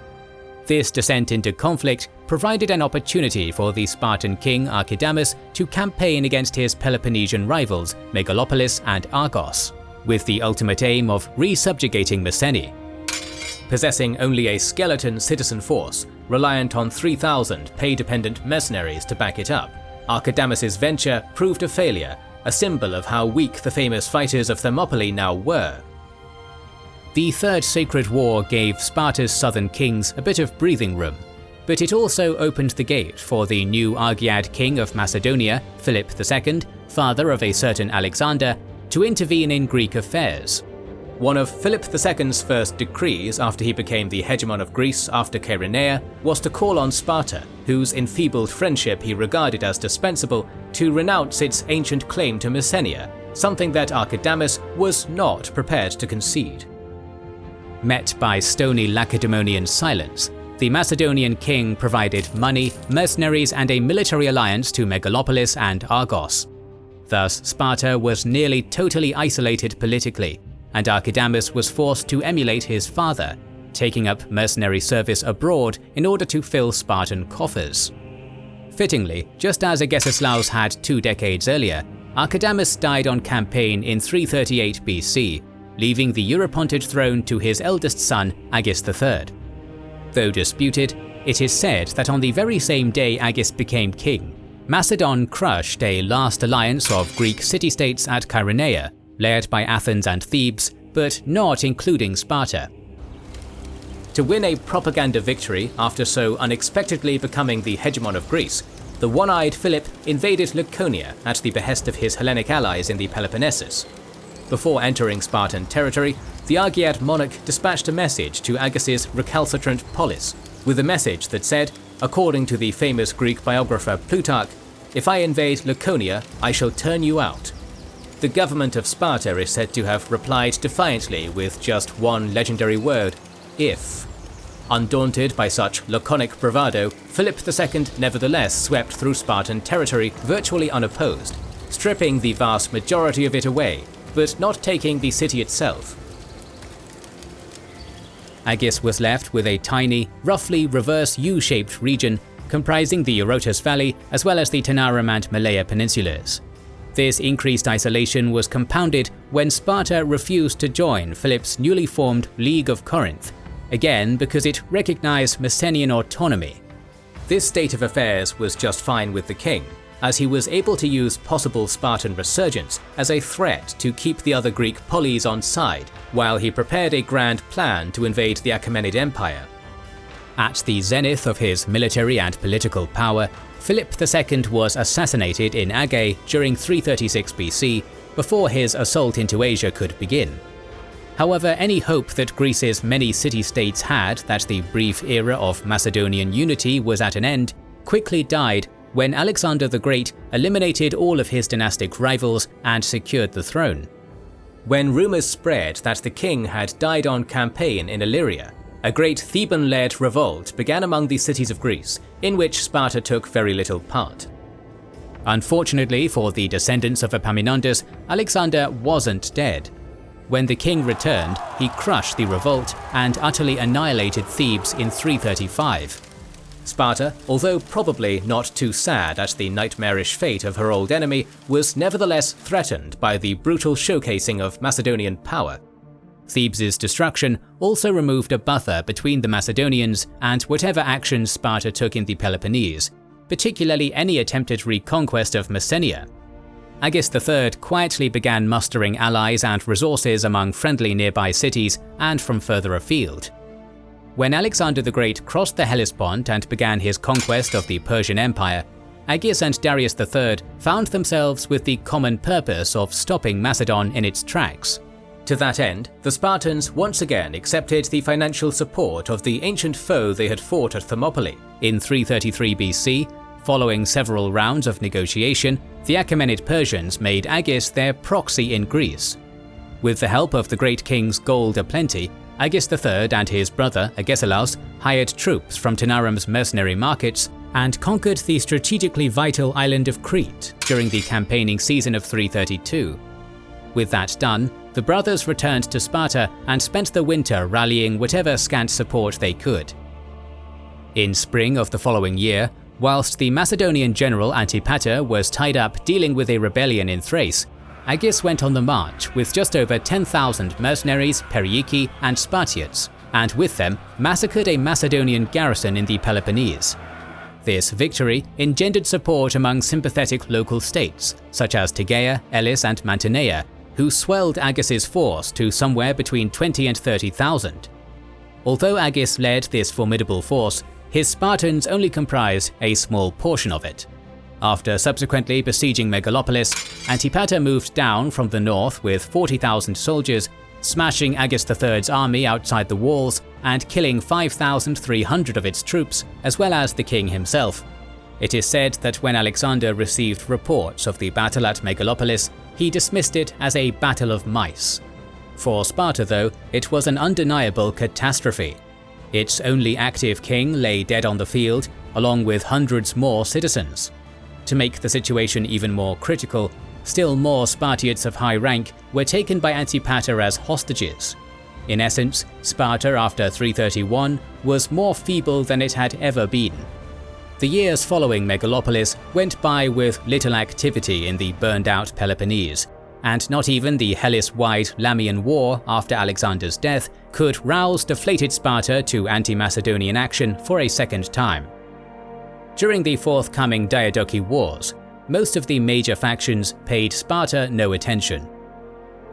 This descent into conflict provided an opportunity for the Spartan king Archidamus to campaign against his Peloponnesian rivals Megalopolis and Argos, with the ultimate aim of re-subjugating Messene. Possessing only a skeleton citizen force, reliant on 3,000 pay-dependent mercenaries to back it up, Archidamus' venture proved a failure, a symbol of how weak the famous fighters of Thermopylae now were. The Third Sacred War gave Sparta's southern kings a bit of breathing room, but it also opened the gate for the new Argead king of Macedonia, Philip II, father of a certain Alexander, to intervene in Greek affairs. One of Philip II's first decrees after he became the hegemon of Greece after Coronea was to call on Sparta, whose enfeebled friendship he regarded as dispensable, to renounce its ancient claim to Messenia, something that Archidamus was not prepared to concede. Met by stony Lacedaemonian silence, the Macedonian king provided money, mercenaries and a military alliance to Megalopolis and Argos. Thus, Sparta was nearly totally isolated politically, and Archidamus was forced to emulate his father, taking up mercenary service abroad in order to fill Spartan coffers. Fittingly, just as Agesilaus had 2 decades earlier, Archidamus died on campaign in 338 BC, leaving the Eurypontid throne to his eldest son, Agis III. Though disputed, it is said that on the very same day Agis became king, Macedon crushed a last alliance of Greek city-states at Coronea, led by Athens and Thebes, but not including Sparta. To win a propaganda victory after so unexpectedly becoming the hegemon of Greece, the one-eyed Philip invaded Laconia at the behest of his Hellenic allies in the Peloponnesus. Before entering Spartan territory, the Argead monarch dispatched a message to Agis' recalcitrant polis, with a message that said, according to the famous Greek biographer Plutarch, "If I invade Laconia, I shall turn you out." The government of Sparta is said to have replied defiantly with just one legendary word, "if." Undaunted by such laconic bravado, Philip II nevertheless swept through Spartan territory virtually unopposed, stripping the vast majority of it away, but not taking the city itself. Agis was left with a tiny, roughly reverse U-shaped region comprising the Eurotas Valley as well as the Tanarum and Malaya peninsulas. This increased isolation was compounded when Sparta refused to join Philip's newly formed League of Corinth, again because it recognized Messenian autonomy. This state of affairs was just fine with the king, as he was able to use possible Spartan resurgence as a threat to keep the other Greek polis on side, while he prepared a grand plan to invade the Achaemenid Empire. At the zenith of his military and political power, Philip II was assassinated in Agae during 336 BC, before his assault into Asia could begin. However, any hope that Greece's many city-states had that the brief era of Macedonian unity was at an end quickly died when Alexander the Great eliminated all of his dynastic rivals and secured the throne. When rumours spread that the king had died on campaign in Illyria, a great Theban-led revolt began among the cities of Greece, in which Sparta took very little part. Unfortunately for the descendants of Epaminondas, Alexander wasn't dead. When the king returned, he crushed the revolt and utterly annihilated Thebes in 335. Sparta, although probably not too sad at the nightmarish fate of her old enemy, was nevertheless threatened by the brutal showcasing of Macedonian power. Thebes' destruction also removed a buffer between the Macedonians and whatever actions Sparta took in the Peloponnese, particularly any attempted reconquest of Messenia. Agis III quietly began mustering allies and resources among friendly nearby cities and from further afield. When Alexander the Great crossed the Hellespont and began his conquest of the Persian Empire, Agis and Darius III found themselves with the common purpose of stopping Macedon in its tracks. To that end, the Spartans once again accepted the financial support of the ancient foe they had fought at Thermopylae. In 333 BC, following several rounds of negotiation, the Achaemenid Persians made Agis their proxy in Greece. With the help of the great king's gold aplenty, Agis III and his brother Agesilaus hired troops from Tanarum's mercenary markets and conquered the strategically vital island of Crete during the campaigning season of 332. With that done, the brothers returned to Sparta and spent the winter rallying whatever scant support they could. In spring of the following year, whilst the Macedonian general Antipater was tied up dealing with a rebellion in Thrace, Agis went on the march with just over 10,000 mercenaries, Perioeci, and Spartiates, and with them massacred a Macedonian garrison in the Peloponnese. This victory engendered support among sympathetic local states, such as Tegea, Elis, and Mantinea, who swelled Agis' force to somewhere between 20 and 30,000. Although Agis led this formidable force, his Spartans only comprised a small portion of it. After subsequently besieging Megalopolis, Antipater moved down from the north with 40,000 soldiers, smashing Agis III's army outside the walls and killing 5,300 of its troops, as well as the king himself. It is said that when Alexander received reports of the battle at Megalopolis, he dismissed it as a battle of mice. For Sparta, though, it was an undeniable catastrophe. Its only active king lay dead on the field, along with hundreds more citizens. To make the situation even more critical, still more Spartiates of high rank were taken by Antipater as hostages. In essence, Sparta after 331 was more feeble than it had ever been. The years following Megalopolis went by with little activity in the burned-out Peloponnese, and not even the Hellas-wide Lamian War after Alexander's death could rouse deflated Sparta to anti-Macedonian action for a second time. During the forthcoming Diadochi Wars, most of the major factions paid Sparta no attention.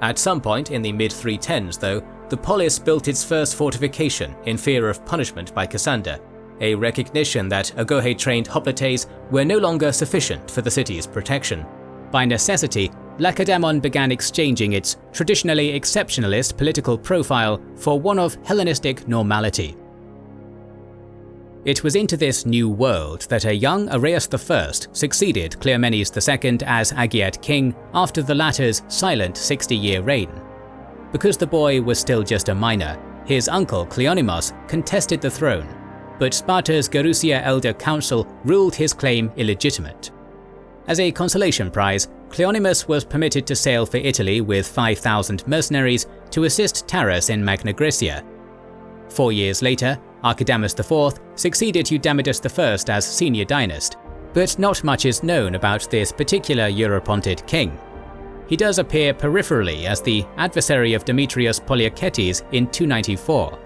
At some point in the mid-310s, though, the polis built its first fortification in fear of punishment by Cassander, a recognition that Agoge-trained hoplites were no longer sufficient for the city's protection. By necessity, Lacedaemon began exchanging its traditionally exceptionalist political profile for one of Hellenistic normality. It was into this new world that a young Areus I succeeded Cleomenes II as Agiad king after the latter's silent 60-year reign. Because the boy was still just a minor, his uncle Cleomenes contested the throne, but Sparta's Gerousia Elder Council ruled his claim illegitimate. As a consolation prize, Cleomenes was permitted to sail for Italy with 5,000 mercenaries to assist Taras in Magna Graecia. 4 years later, Archidamus IV succeeded Eudamidas I as senior dynast, but not much is known about this particular Europontid king. He does appear peripherally as the adversary of Demetrius Poliorcetes in 294.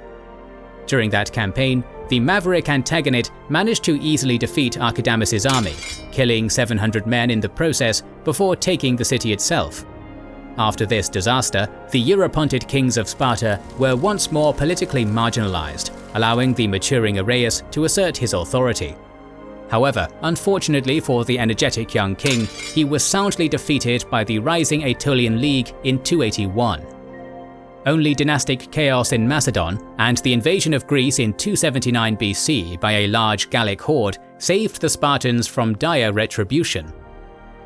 During that campaign, the maverick Antagonid managed to easily defeat Archidamus' army, killing 700 men in the process before taking the city itself. After this disaster, the Europontid kings of Sparta were once more politically marginalized, allowing the maturing Areus to assert his authority. However, unfortunately for the energetic young king, he was soundly defeated by the rising Aetolian League in 281. Only dynastic chaos in Macedon and the invasion of Greece in 279 BC by a large Gallic horde saved the Spartans from dire retribution.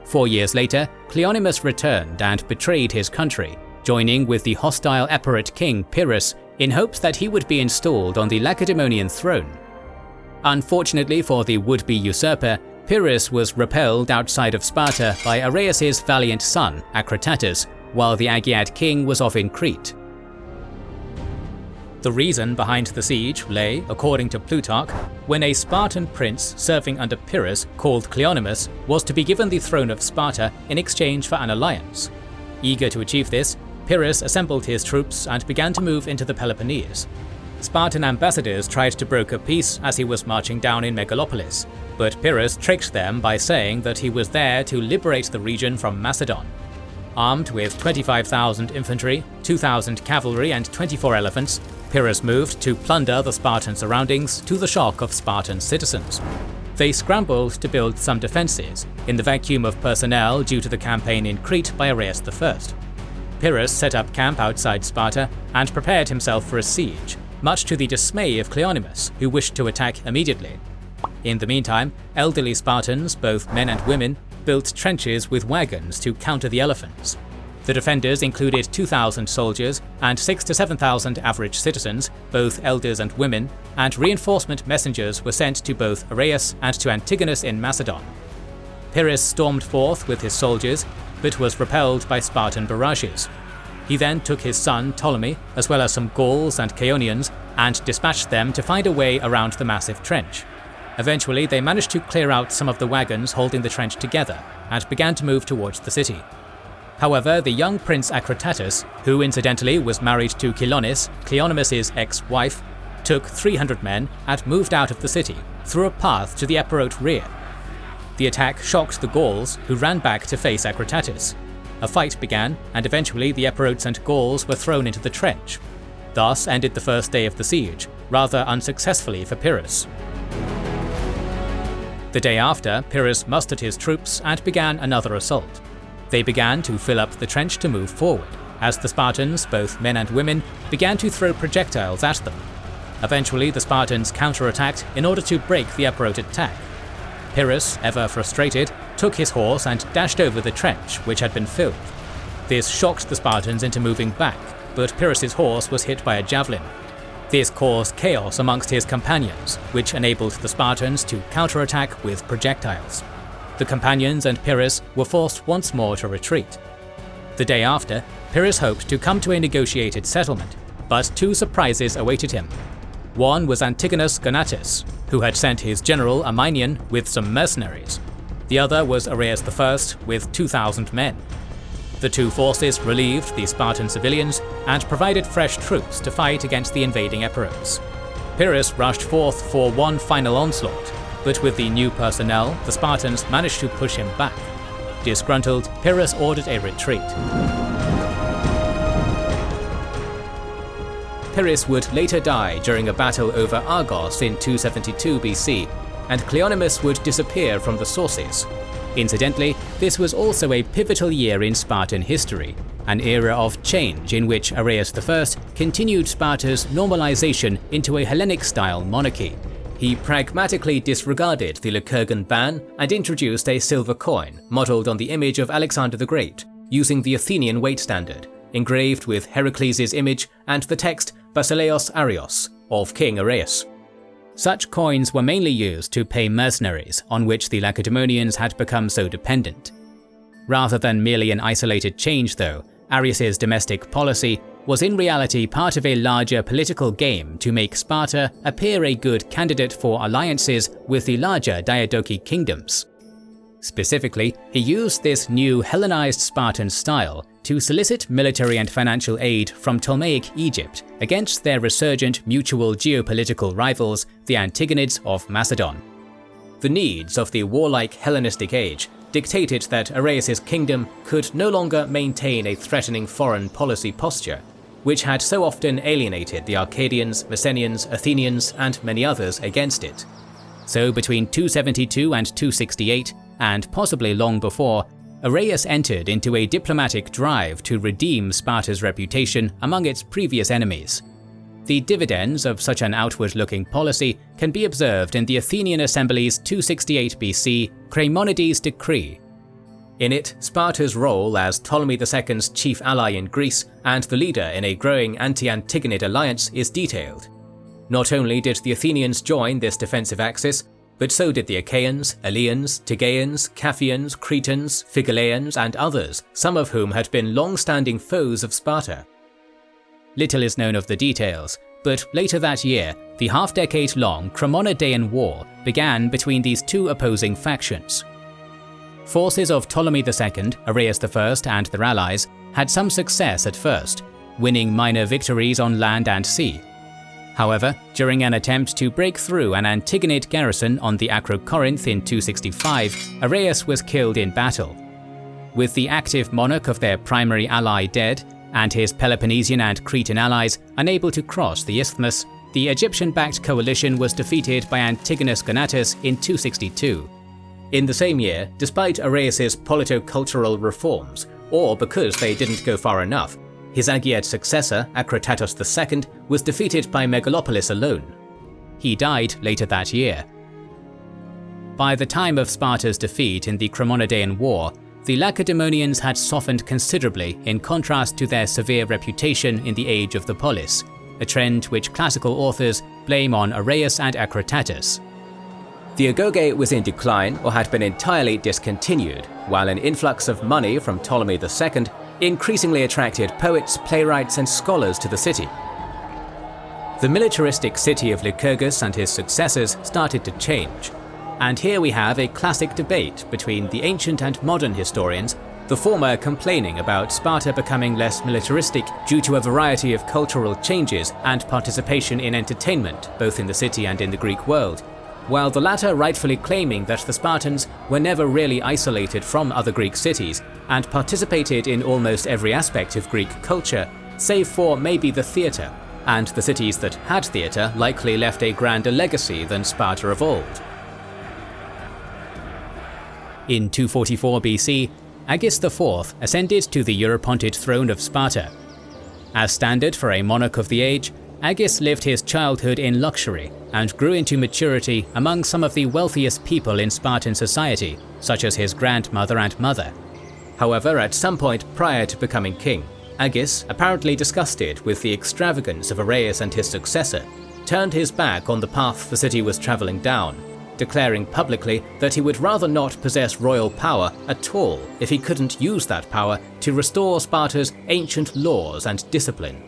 4 years later, Cleomenes returned and betrayed his country, joining with the hostile Epirot king Pyrrhus in hopes that he would be installed on the Lacedaemonian throne. Unfortunately for the would-be usurper, Pyrrhus was repelled outside of Sparta by Areus' valiant son, Acritatus, while the Agiad king was off in Crete. The reason behind the siege lay, according to Plutarch, when a Spartan prince serving under Pyrrhus called Cleomenes was to be given the throne of Sparta in exchange for an alliance. Eager to achieve this, Pyrrhus assembled his troops and began to move into the Peloponnese. Spartan ambassadors tried to broker peace as he was marching down in Megalopolis, but Pyrrhus tricked them by saying that he was there to liberate the region from Macedon. Armed with 25,000 infantry, 2,000 cavalry and 24 elephants, Pyrrhus moved to plunder the Spartan surroundings to the shock of Spartan citizens. They scrambled to build some defences in the vacuum of personnel due to the campaign in Crete by Areus I. Pyrrhus set up camp outside Sparta and prepared himself for a siege, much to the dismay of Cleomenes, who wished to attack immediately. In the meantime, elderly Spartans, both men and women, built trenches with wagons to counter the elephants. The defenders included 2,000 soldiers and 6,000 to 7,000 average citizens, both elders and women, and reinforcement messengers were sent to both Areus and to Antigonus in Macedon. Pyrrhus stormed forth with his soldiers, but was repelled by Spartan barrages. He then took his son Ptolemy, as well as some Gauls and Chaonians, and dispatched them to find a way around the massive trench. Eventually, they managed to clear out some of the wagons holding the trench together, and began to move towards the city. However, the young prince Acritatus, who incidentally was married to Chilonis, Cleomenes' ex-wife, took 300 men and moved out of the city, through a path to the Epirot rear. The attack shocked the Gauls, who ran back to face Acritatus. A fight began, and eventually the Epirots and Gauls were thrown into the trench. Thus ended the first day of the siege, rather unsuccessfully for Pyrrhus. The day after, Pyrrhus mustered his troops and began another assault. They began to fill up the trench to move forward, as the Spartans, both men and women, began to throw projectiles at them. Eventually, the Spartans counterattacked in order to break the Epirot attack. Pyrrhus, ever frustrated, took his horse and dashed over the trench, which had been filled. This shocked the Spartans into moving back, but Pyrrhus' horse was hit by a javelin. This caused chaos amongst his companions, which enabled the Spartans to counterattack with projectiles. The companions and Pyrrhus were forced once more to retreat. The day after, Pyrrhus hoped to come to a negotiated settlement, but two surprises awaited him. One was Antigonus Gonatus, who had sent his general Aminion with some mercenaries. The other was Areus I with 2,000 men. The two forces relieved the Spartan civilians and provided fresh troops to fight against the invading Epirots. Pyrrhus rushed forth for one final onslaught, but with the new personnel, the Spartans managed to push him back. Disgruntled, Pyrrhus ordered a retreat. Pyrrhus would later die during a battle over Argos in 272 BC, and Cleomenes would disappear from the sources. Incidentally, this was also a pivotal year in Spartan history, an era of change in which Areus I continued Sparta's normalization into a Hellenic-style monarchy. He pragmatically disregarded the Lycurgan ban and introduced a silver coin modelled on the image of Alexander the Great, using the Athenian weight standard, engraved with Heracles' image and the text Basileos Arios of King Areus. Such coins were mainly used to pay mercenaries, on which the Lacedaemonians had become so dependent. Rather than merely an isolated change though, Areus' domestic policy was in reality part of a larger political game to make Sparta appear a good candidate for alliances with the larger Diadochi kingdoms. Specifically, he used this new Hellenized Spartan style to solicit military and financial aid from Ptolemaic Egypt against their resurgent mutual geopolitical rivals, the Antigonids of Macedon. The needs of the warlike Hellenistic age dictated that Areus' kingdom could no longer maintain a threatening foreign policy posture. which had so often alienated the Arcadians, Messenians, Athenians, and many others against it. So between 272 and 268, and possibly long before, Areus entered into a diplomatic drive to redeem Sparta's reputation among its previous enemies. The dividends of such an outward-looking policy can be observed in the Athenian Assembly's 268 BC Chremonide's decree. In it, Sparta's role as Ptolemy II's chief ally in Greece and the leader in a growing anti-Antigonid alliance is detailed. Not only did the Athenians join this defensive axis, but so did the Achaeans, Eleans, Tegeans, Caphians, Cretans, Phigaleans, and others, some of whom had been long-standing foes of Sparta. Little is known of the details, but later that year, the half-decade-long Chremonidean War began between these two opposing factions. Forces of Ptolemy II, Areus I, and their allies had some success at first, winning minor victories on land and sea. However, during an attempt to break through an Antigonid garrison on the Acrocorinth in 265, Areus was killed in battle. With the active monarch of their primary ally dead, and his Peloponnesian and Cretan allies unable to cross the isthmus, the Egyptian-backed coalition was defeated by Antigonus Gonatas in 262. In the same year, despite Areus's polito-cultural reforms, or because they didn't go far enough, his Agiad successor, Acrotatus II, was defeated by Megalopolis alone. He died later that year. By the time of Sparta's defeat in the Chremonidean War, the Lacedaemonians had softened considerably in contrast to their severe reputation in the age of the polis, a trend which classical authors blame on Areus and Acrotatus. The agoge was in decline or had been entirely discontinued, while an influx of money from Ptolemy II increasingly attracted poets, playwrights, and scholars to the city. The militaristic city of Lycurgus and his successors started to change, and here we have a classic debate between the ancient and modern historians, the former complaining about Sparta becoming less militaristic due to a variety of cultural changes and participation in entertainment, both in the city and in the Greek world, while the latter rightfully claiming that the Spartans were never really isolated from other Greek cities and participated in almost every aspect of Greek culture, save for maybe the theatre, and the cities that had theatre likely left a grander legacy than Sparta of old. In 244 BC, Agis IV ascended to the Eurypontid throne of Sparta. As standard for a monarch of the age, Agis lived his childhood in luxury and grew into maturity among some of the wealthiest people in Spartan society, such as his grandmother and mother. However, at some point prior to becoming king, Agis, apparently disgusted with the extravagance of Areus and his successor, turned his back on the path the city was travelling down, declaring publicly that he would rather not possess royal power at all if he couldn't use that power to restore Sparta's ancient laws and discipline.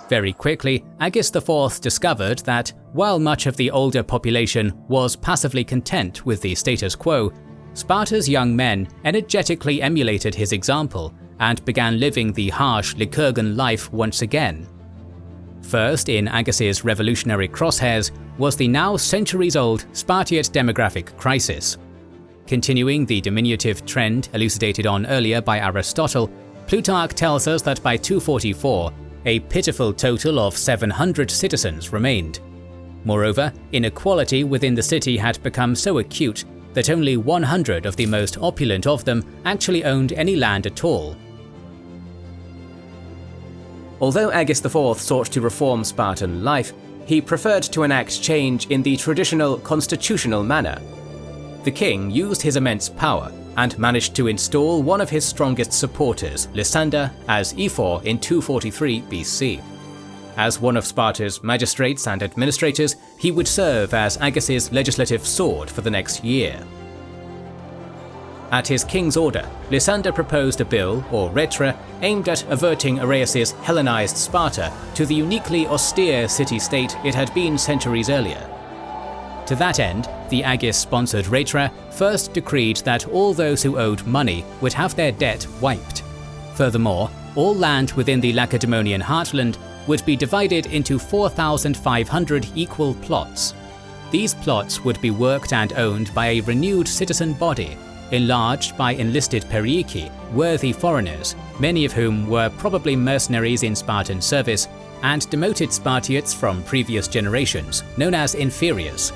Very quickly, Agis IV discovered that, while much of the older population was passively content with the status quo, Sparta's young men energetically emulated his example and began living the harsh Lycurgan life once again. First in Agis's revolutionary crosshairs was the now centuries-old Spartiate demographic crisis. Continuing the diminutive trend elucidated on earlier by Aristotle, Plutarch tells us that by 244, a pitiful total of 700 citizens remained. Moreover, inequality within the city had become so acute that only 100 of the most opulent of them actually owned any land at all. Although Agis IV sought to reform Spartan life, he preferred to enact change in the traditional constitutional manner. The king used his immense power and managed to install one of his strongest supporters, Lysander, as ephor in 243 BC. As one of Sparta's magistrates and administrators, he would serve as Agis's legislative sword for the next year. At his king's order, Lysander proposed a bill, or retra, aimed at averting Areus's Hellenized Sparta to the uniquely austere city-state it had been centuries earlier. To that end, the Agis-sponsored retra first decreed that all those who owed money would have their debt wiped. Furthermore, all land within the Lacedaemonian heartland would be divided into 4,500 equal plots. These plots would be worked and owned by a renewed citizen body, enlarged by enlisted Perioeci, worthy foreigners, many of whom were probably mercenaries in Spartan service, and demoted Spartiates from previous generations, known as inferiors.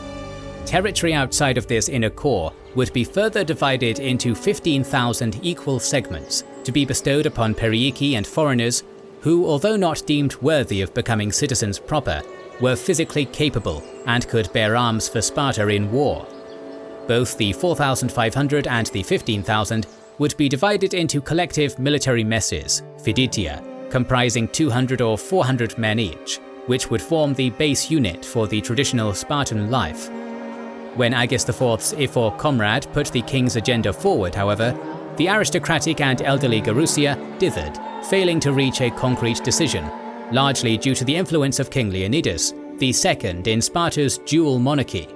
Territory outside of this inner core would be further divided into 15,000 equal segments to be bestowed upon Perioeci and foreigners who, although not deemed worthy of becoming citizens proper, were physically capable and could bear arms for Sparta in war. Both the 4,500 and the 15,000 would be divided into collective military messes, fiditia, comprising 200 or 400 men each, which would form the base unit for the traditional Spartan life. When Agis IV's Ephor comrade put the king's agenda forward, however, the aristocratic and elderly Gerousia dithered, failing to reach a concrete decision, largely due to the influence of King Leonidas, the second in Sparta's dual monarchy.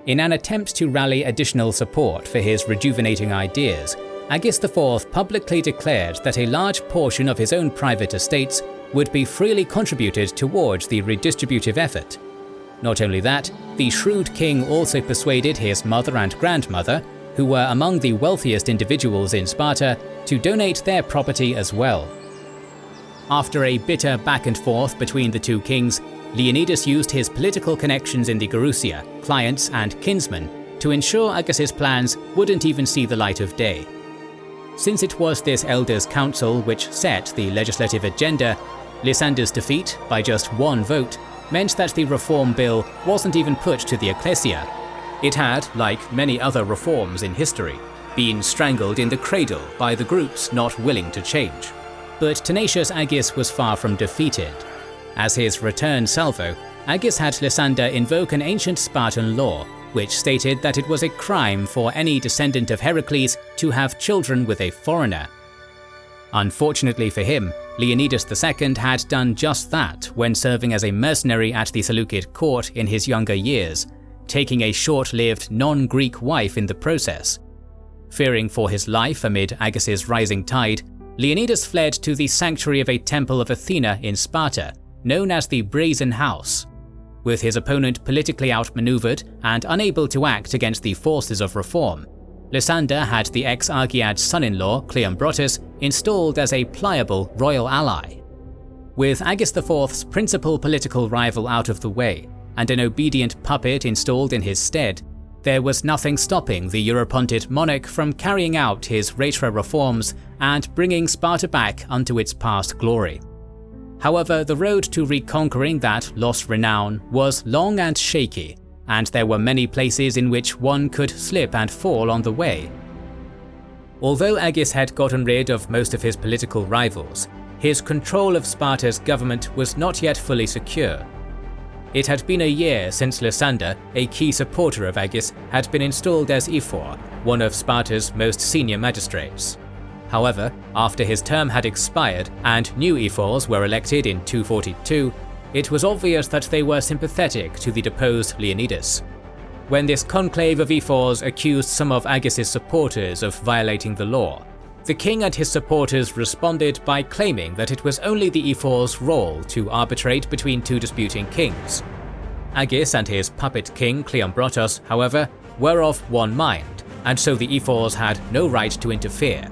In an attempt to rally additional support for his rejuvenating ideas, Agis IV publicly declared that a large portion of his own private estates would be freely contributed towards the redistributive effort. Not only that, the shrewd king also persuaded his mother and grandmother, who were among the wealthiest individuals in Sparta, to donate their property as well. After a bitter back and forth between the two kings, Leonidas used his political connections in the Gerousia, clients and kinsmen, to ensure Agis's plans wouldn't even see the light of day. Since it was this elders' council which set the legislative agenda, Lysander's defeat, by just one vote, meant that the reform bill wasn't even put to the ecclesia. It had, like many other reforms in history, been strangled in the cradle by the groups not willing to change. But tenacious Agis was far from defeated. As his return salvo, Agis had Lysander invoke an ancient Spartan law, which stated that it was a crime for any descendant of Heracles to have children with a foreigner. Unfortunately for him, Leonidas II had done just that when serving as a mercenary at the Seleucid court in his younger years, taking a short-lived non-Greek wife in the process. Fearing for his life amid Agis's rising tide, Leonidas fled to the sanctuary of a temple of Athena in Sparta, known as the Brazen House. With his opponent politically outmaneuvered and unable to act against the forces of reform, Lysander had the ex-Argead's son-in-law, Cleombrotus, installed as a pliable royal ally. With Agis IV's principal political rival out of the way, and an obedient puppet installed in his stead, there was nothing stopping the Europontid monarch from carrying out his retro reforms and bringing Sparta back unto its past glory. However, the road to reconquering that lost renown was long and shaky, and there were many places in which one could slip and fall on the way. Although Agis had gotten rid of most of his political rivals, his control of Sparta's government was not yet fully secure. It had been a year since Lysander, a key supporter of Agis, had been installed as Ephor, one of Sparta's most senior magistrates. However, after his term had expired and new Ephors were elected in 242, it was obvious that they were sympathetic to the deposed Leonidas. When this conclave of Ephors accused some of Agis's supporters of violating the law, the king and his supporters responded by claiming that it was only the Ephors' role to arbitrate between two disputing kings. Agis and his puppet king Cleombrotus, however, were of one mind, and so the Ephors had no right to interfere.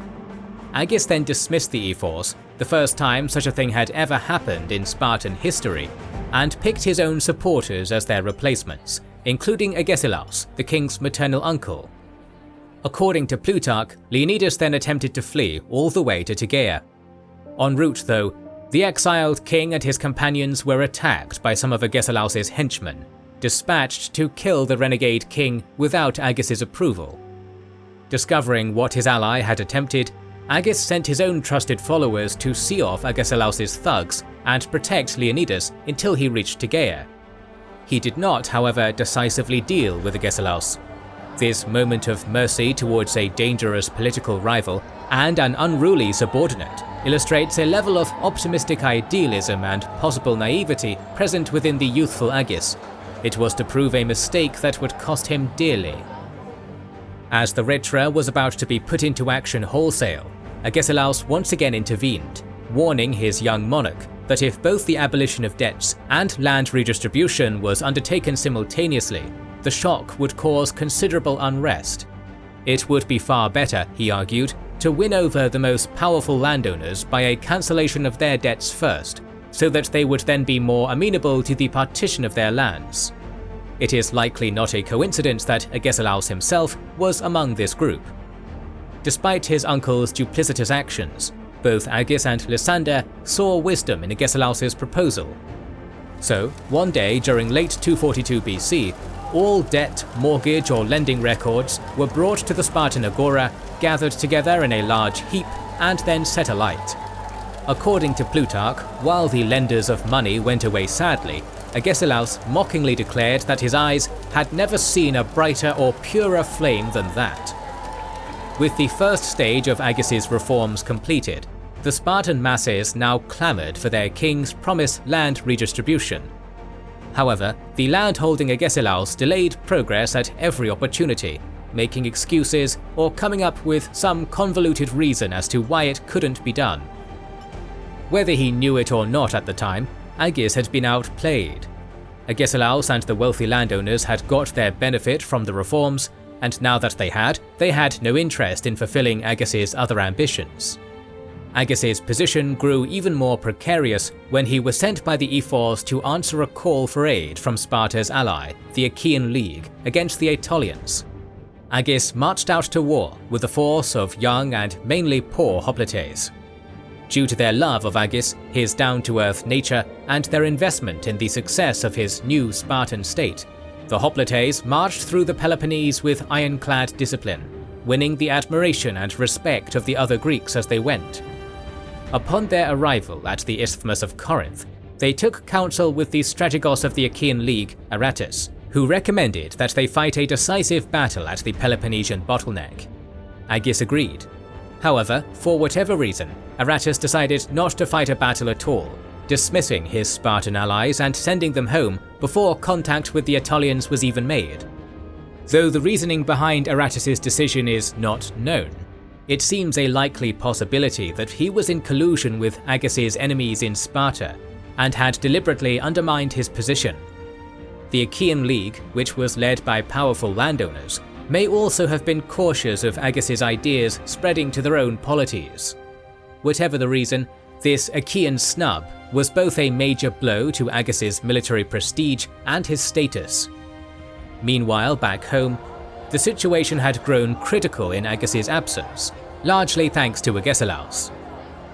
Agis then dismissed the Ephors, the first time such a thing had ever happened in Spartan history, and picked his own supporters as their replacements, including Agesilaus, the king's maternal uncle. According to Plutarch, Leonidas then attempted to flee all the way to Tegea. En route though, the exiled king and his companions were attacked by some of Agesilaus' henchmen, dispatched to kill the renegade king without Agis's approval. Discovering what his ally had attempted, Agis sent his own trusted followers to see off Agesilaus' thugs and protect Leonidas until he reached Tegea. He did not, however, decisively deal with Agesilaus. This moment of mercy towards a dangerous political rival and an unruly subordinate illustrates a level of optimistic idealism and possible naivety present within the youthful Agis. It was to prove a mistake that would cost him dearly. As the Retra was about to be put into action wholesale, Agesilaus once again intervened, warning his young monarch that if both the abolition of debts and land redistribution was undertaken simultaneously, the shock would cause considerable unrest. It would be far better, he argued, to win over the most powerful landowners by a cancellation of their debts first, so that they would then be more amenable to the partition of their lands. It is likely not a coincidence that Agesilaus himself was among this group. Despite his uncle's duplicitous actions, both Agis and Lysander saw wisdom in Agesilaus' proposal. So, one day during late 242 BC, all debt, mortgage or lending records were brought to the Spartan agora, gathered together in a large heap, and then set alight. According to Plutarch, while the lenders of money went away sadly, Agesilaus mockingly declared that his eyes had never seen a brighter or purer flame than that. With the first stage of Agis' reforms completed, the Spartan masses now clamoured for their king's promised land redistribution. However, the land-holding Agesilaus delayed progress at every opportunity, making excuses or coming up with some convoluted reason as to why it couldn't be done. Whether he knew it or not at the time, Agis had been outplayed. Agesilaus and the wealthy landowners had got their benefit from the reforms, and now that they had no interest in fulfilling Agis' other ambitions. Agis' position grew even more precarious when he was sent by the ephors to answer a call for aid from Sparta's ally, the Achaean League, against the Aetolians. Agis marched out to war with a force of young and mainly poor hoplites. Due to their love of Agis, his down-to-earth nature, and their investment in the success of his new Spartan state, the hoplites marched through the Peloponnese with ironclad discipline, winning the admiration and respect of the other Greeks as they went. Upon their arrival at the Isthmus of Corinth, they took counsel with the strategos of the Achaean League, Aratus, who recommended that they fight a decisive battle at the Peloponnesian bottleneck. Agis agreed. However, for whatever reason, Aratus decided not to fight a battle at all, dismissing his Spartan allies and sending them home before contact with the Aetolians was even made. Though the reasoning behind Aratus' decision is not known, it seems a likely possibility that he was in collusion with Agis' enemies in Sparta and had deliberately undermined his position. The Achaean League, which was led by powerful landowners, may also have been cautious of Agis' ideas spreading to their own polities. Whatever the reason, this Achaean snub was both a major blow to Agis' military prestige and his status. Meanwhile, back home, the situation had grown critical in Agis' absence, largely thanks to Agesilaus.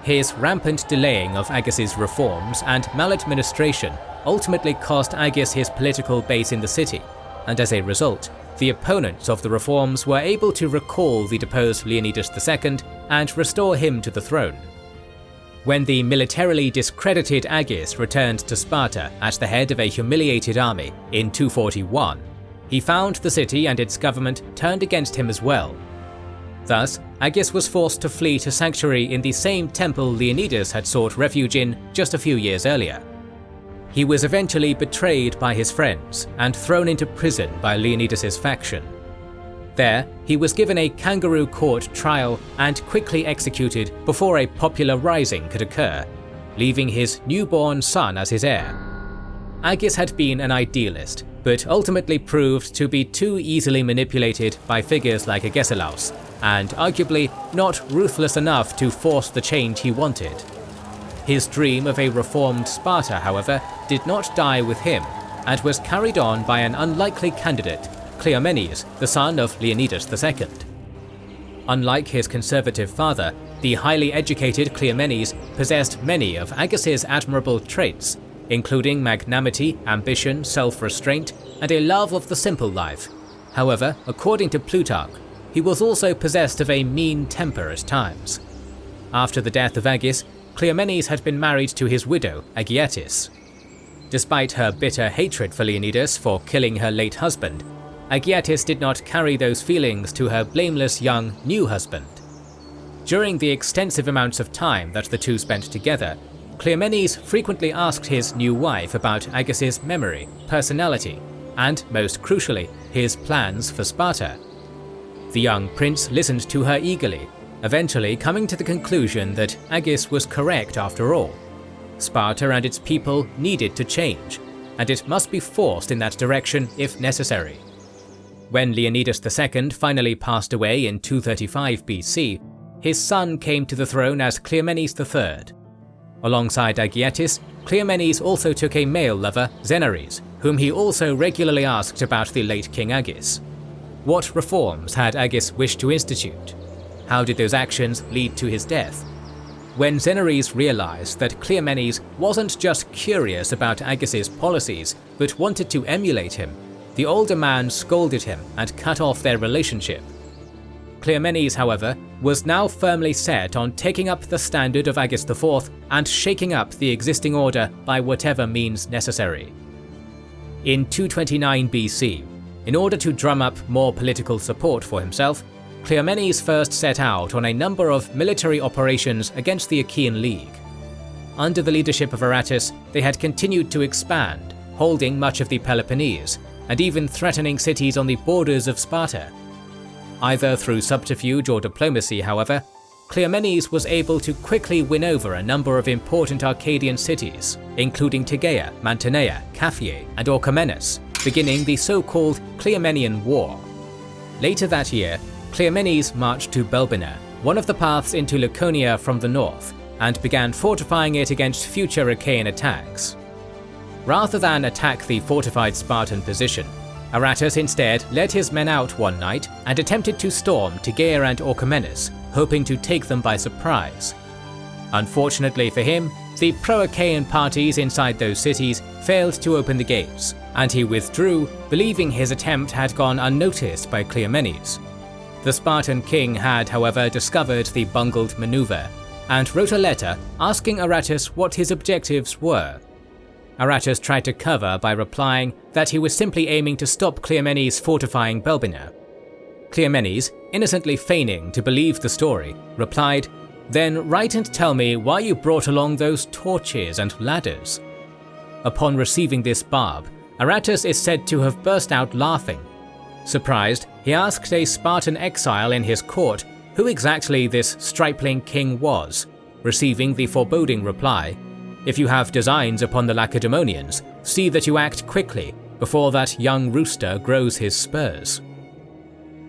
His rampant delaying of Agis' reforms and maladministration ultimately cost Agis his political base in the city, and as a result, the opponents of the reforms were able to recall the deposed Leonidas II and restore him to the throne. When the militarily discredited Agis returned to Sparta at the head of a humiliated army in 241, he found the city and its government turned against him as well. Thus, Agis was forced to flee to sanctuary in the same temple Leonidas had sought refuge in just a few years earlier. He was eventually betrayed by his friends and thrown into prison by Leonidas' faction. There, he was given a kangaroo court trial and quickly executed before a popular rising could occur, leaving his newborn son as his heir. Agis had been an idealist, but ultimately proved to be too easily manipulated by figures like Agesilaus, and arguably not ruthless enough to force the change he wanted. His dream of a reformed Sparta, however, did not die with him, and was carried on by an unlikely candidate, Cleomenes, the son of Leonidas II. Unlike his conservative father, the highly educated Cleomenes possessed many of Agis' admirable traits, including magnanimity, ambition, self-restraint, and a love of the simple life. However, according to Plutarch, he was also possessed of a mean temper at times. After the death of Agis, Cleomenes had been married to his widow, Agietis. Despite her bitter hatred for Leonidas for killing her late husband, Agietis did not carry those feelings to her blameless young new husband. During the extensive amounts of time that the two spent together, Cleomenes frequently asked his new wife about Agis' memory, personality, and, most crucially, his plans for Sparta. The young prince listened to her eagerly, eventually coming to the conclusion that Agis was correct after all. Sparta and its people needed to change, and it must be forced in that direction if necessary. When Leonidas II finally passed away in 235 BC, his son came to the throne as Cleomenes III. Alongside Agietis, Cleomenes also took a male lover, Zenares, whom he also regularly asked about the late King Agis. What reforms had Agis wished to institute? How did those actions lead to his death? When Zenares realized that Cleomenes wasn't just curious about Agis's policies, but wanted to emulate him, the older man scolded him and cut off their relationship. Cleomenes, however, was now firmly set on taking up the standard of Agis IV and shaking up the existing order by whatever means necessary. In 229 BC, in order to drum up more political support for himself, Cleomenes first set out on a number of military operations against the Achaean League. Under the leadership of Aratus, they had continued to expand, holding much of the Peloponnese, and even threatening cities on the borders of Sparta. Either through subterfuge or diplomacy, however, Cleomenes was able to quickly win over a number of important Arcadian cities, including Tegea, Mantinea, Caphiae, and Orchomenus, beginning the so-called Cleomenean War. Later that year, Cleomenes marched to Belbina, one of the paths into Laconia from the north, and began fortifying it against future Achaean attacks. Rather than attack the fortified Spartan position, Aratus instead led his men out one night and attempted to storm Tegea and Orchomenus, hoping to take them by surprise. Unfortunately for him, the pro-Achaean parties inside those cities failed to open the gates, and he withdrew, believing his attempt had gone unnoticed by Cleomenes. The Spartan king had, however, discovered the bungled maneuver, and wrote a letter asking Aratus what his objectives were. Aratus tried to cover by replying that he was simply aiming to stop Cleomenes fortifying Belbina. Cleomenes, innocently feigning to believe the story, replied, "Then write and tell me why you brought along those torches and ladders." Upon receiving this barb, Aratus is said to have burst out laughing. Surprised, he asked a Spartan exile in his court who exactly this stripling king was, receiving the foreboding reply, "If you have designs upon the Lacedaemonians, see that you act quickly, before that young rooster grows his spurs."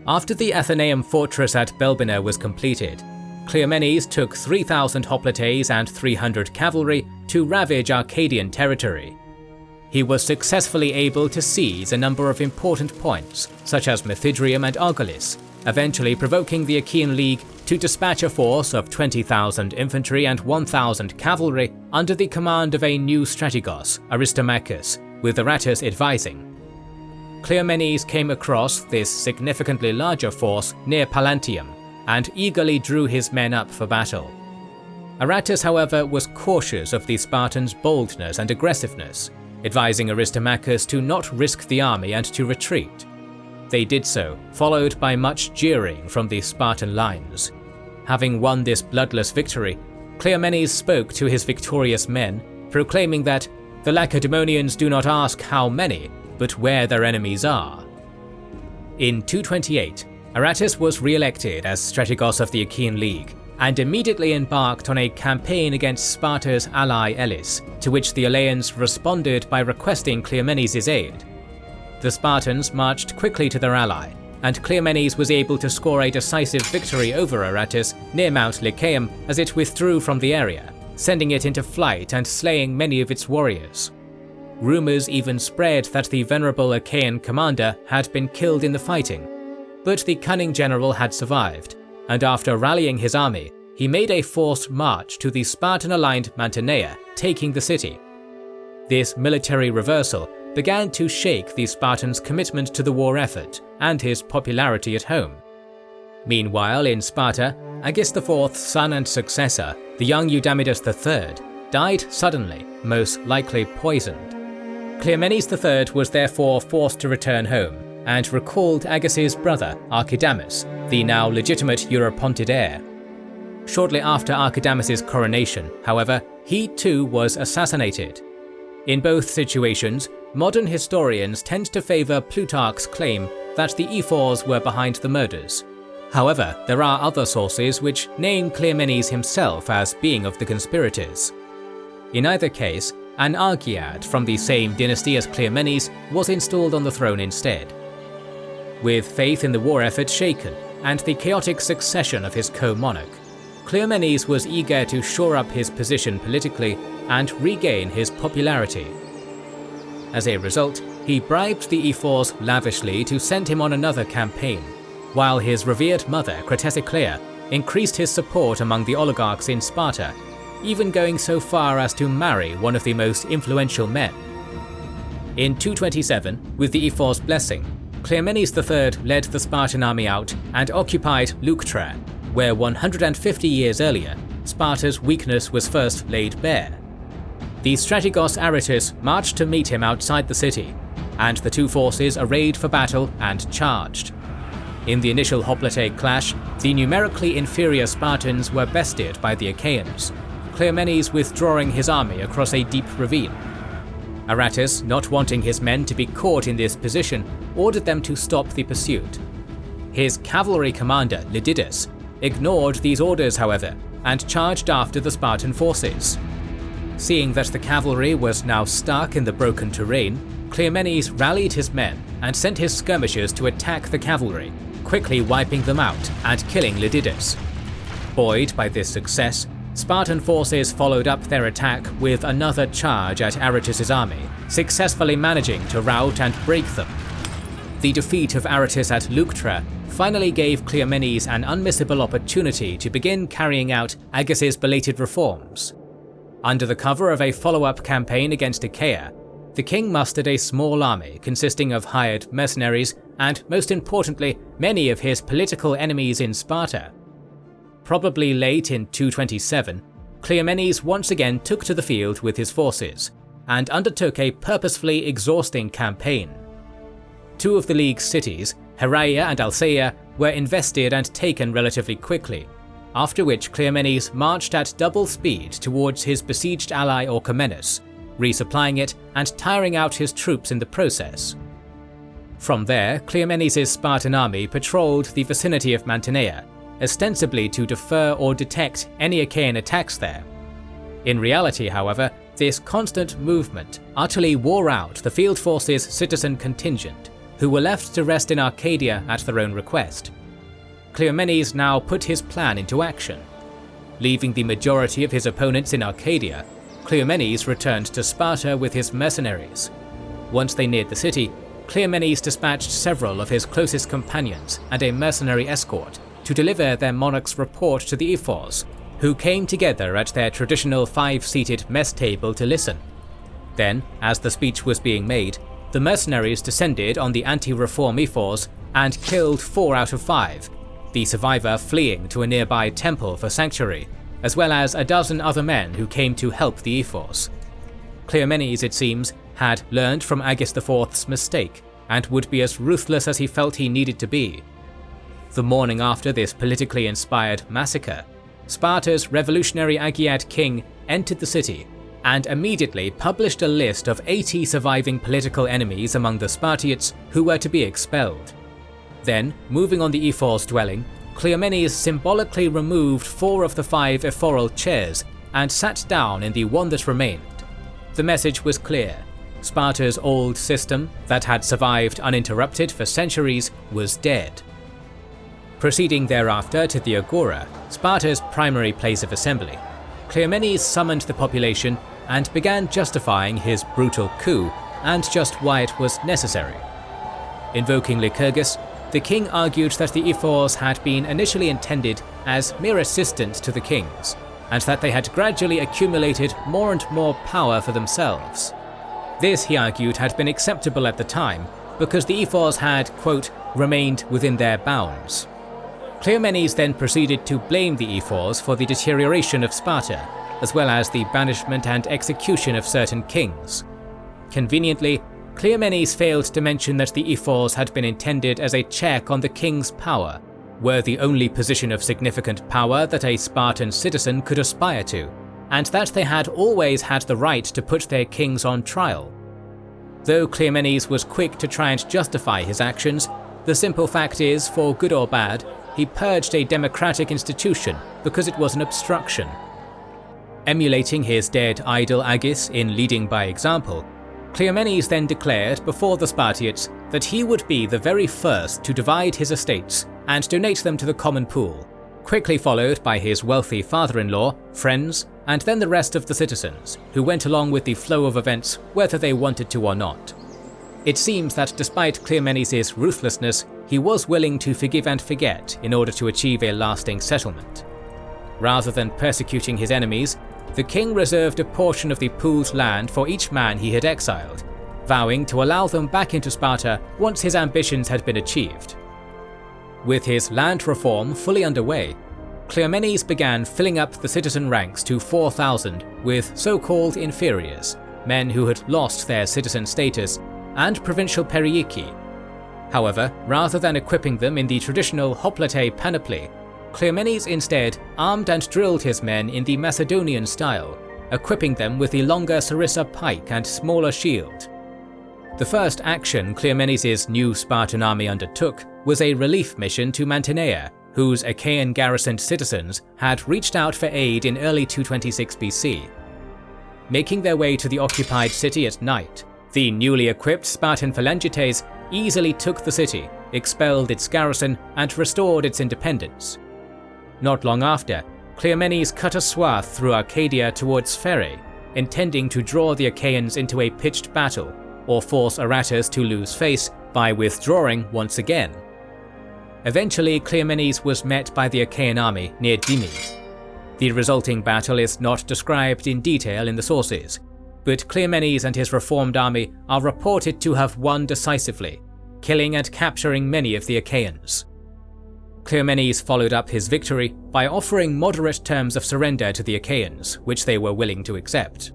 After the Athenaeum fortress at Belbina was completed, Cleomenes took 3,000 hoplites and 300 cavalry to ravage Arcadian territory. He was successfully able to seize a number of important points, such as Methydrium and Argolis, eventually provoking the Achaean League to dispatch a force of 20,000 infantry and 1,000 cavalry under the command of a new strategos, Aristomachus, with Aratus advising. Cleomenes came across this significantly larger force near Pallantium, and eagerly drew his men up for battle. Aratus, however, was cautious of the Spartans' boldness and aggressiveness, advising Aristomachus to not risk the army and to retreat. They did so, followed by much jeering from the Spartan lines. Having won this bloodless victory, Cleomenes spoke to his victorious men, proclaiming that the Lacedaemonians do not ask how many, but where their enemies are. In 228, Aratus was re-elected as strategos of the Achaean League, and immediately embarked on a campaign against Sparta's ally Elis, to which the Eleans responded by requesting Cleomenes' aid. The Spartans marched quickly to their ally, and Cleomenes was able to score a decisive victory over Aratus near Mount Lechaeum as it withdrew from the area, sending it into flight and slaying many of its warriors. Rumors even spread that the venerable Achaean commander had been killed in the fighting, but the cunning general had survived, and after rallying his army, he made a forced march to the Spartan-aligned Mantinea, taking the city. This military reversal began to shake the Spartans' commitment to the war effort and his popularity at home. Meanwhile, in Sparta, Agis IV's son and successor, the young Eudamidas III, died suddenly, most likely poisoned. Cleomenes III was therefore forced to return home, and recalled Agis's brother, Archidamus, the now legitimate Europontid heir. Shortly after Archidamus' coronation, however, he too was assassinated. In both situations, modern historians tend to favour Plutarch's claim that the ephors were behind the murders. However, there are other sources which name Cleomenes himself as being of the conspirators. In either case, an Argead from the same dynasty as Cleomenes was installed on the throne instead. With faith in the war effort shaken and the chaotic succession of his co-monarch, Cleomenes was eager to shore up his position politically and regain his popularity. As a result, he bribed the ephors lavishly to send him on another campaign, while his revered mother, Cretesiclea, increased his support among the oligarchs in Sparta, even going so far as to marry one of the most influential men. In 227, with the ephors' blessing, Cleomenes III led the Spartan army out and occupied Leuctra, where 150 years earlier, Sparta's weakness was first laid bare. The strategos Aretus marched to meet him outside the city, and the two forces arrayed for battle and charged. In the initial hoplite clash, the numerically inferior Spartans were bested by the Achaeans, Cleomenes withdrawing his army across a deep ravine. Aratus, not wanting his men to be caught in this position, ordered them to stop the pursuit. His cavalry commander, Ledidus, ignored these orders, however, and charged after the Spartan forces. Seeing that the cavalry was now stuck in the broken terrain, Cleomenes rallied his men and sent his skirmishers to attack the cavalry, quickly wiping them out and killing Ledidus. Buoyed by this success, Spartan forces followed up their attack with another charge at Aretus's army, successfully managing to rout and break them. The defeat of Aretus at Leuctra finally gave Cleomenes an unmissable opportunity to begin carrying out Agis' belated reforms. Under the cover of a follow-up campaign against Achaea, the king mustered a small army consisting of hired mercenaries and, most importantly, many of his political enemies in Sparta. Probably late in 227, Cleomenes once again took to the field with his forces, and undertook a purposefully exhausting campaign. Two of the League's cities, Heraea and Alcaea, were invested and taken relatively quickly, after which Cleomenes marched at double speed towards his besieged ally Orchomenus, resupplying it and tiring out his troops in the process. From there, Cleomenes' Spartan army patrolled the vicinity of Mantinea, ostensibly to defer or detect any Achaean attacks there. In reality, however, this constant movement utterly wore out the field force's citizen contingent, who were left to rest in Arcadia at their own request. Cleomenes now put his plan into action. Leaving the majority of his opponents in Arcadia, Cleomenes returned to Sparta with his mercenaries. Once they neared the city, Cleomenes dispatched several of his closest companions and a mercenary escort to deliver their monarch's report to the ephors, who came together at their traditional 5-seated mess table to listen. Then, as the speech was being made, the mercenaries descended on the anti-reform ephors and killed 4 out of 5, the survivor fleeing to a nearby temple for sanctuary, as well as a dozen other men who came to help the ephors. Cleomenes, it seems, had learned from Agis IV's mistake, and would be as ruthless as he felt he needed to be. The morning after this politically inspired massacre, Sparta's revolutionary Agiad king entered the city and immediately published a list of 80 surviving political enemies among the Spartiates who were to be expelled. Then, moving on the ephors' dwelling, Cleomenes symbolically removed 4 of the 5 ephoral chairs and sat down in the one that remained. The message was clear: Sparta's old system, that had survived uninterrupted for centuries, was dead. Proceeding thereafter to the Agora, Sparta's primary place of assembly, Cleomenes summoned the population and began justifying his brutal coup and just why it was necessary. Invoking Lycurgus, the king argued that the ephors had been initially intended as mere assistants to the kings, and that they had gradually accumulated more and more power for themselves. This, he argued, had been acceptable at the time because the ephors had, quote, remained within their bounds. Cleomenes then proceeded to blame the ephors for the deterioration of Sparta, as well as the banishment and execution of certain kings. Conveniently, Cleomenes failed to mention that the ephors had been intended as a check on the king's power, were the only position of significant power that a Spartan citizen could aspire to, and that they had always had the right to put their kings on trial. Though Cleomenes was quick to try and justify his actions, the simple fact is, for good or bad, he purged a democratic institution because it was an obstruction. Emulating his dead idol Agis in leading by example, Cleomenes then declared before the Spartiates that he would be the very first to divide his estates and donate them to the common pool, quickly followed by his wealthy father-in-law, friends, and then the rest of the citizens, who went along with the flow of events whether they wanted to or not. It seems that despite Cleomenes' ruthlessness, he was willing to forgive and forget in order to achieve a lasting settlement. Rather than persecuting his enemies, the king reserved a portion of the pooled land for each man he had exiled, vowing to allow them back into Sparta once his ambitions had been achieved. With his land reform fully underway, Cleomenes began filling up the citizen ranks to 4,000 with so-called inferiors, men who had lost their citizen status, and provincial periiki. However, rather than equipping them in the traditional hoplite panoply, Cleomenes instead armed and drilled his men in the Macedonian style, equipping them with the longer sarissa pike and smaller shield. The first action Cleomenes' new Spartan army undertook was a relief mission to Mantinea, whose Achaean garrisoned citizens had reached out for aid in early 226 BC. Making their way to the occupied city at night, the newly equipped Spartan phalangites easily took the city, expelled its garrison, and restored its independence. Not long after, Cleomenes cut a swath through Arcadia towards Pherae, intending to draw the Achaeans into a pitched battle, or force Aratus to lose face by withdrawing once again. Eventually, Cleomenes was met by the Achaean army near Dymi. The resulting battle is not described in detail in the sources, but Cleomenes and his reformed army are reported to have won decisively, killing and capturing many of the Achaeans. Cleomenes followed up his victory by offering moderate terms of surrender to the Achaeans, which they were willing to accept.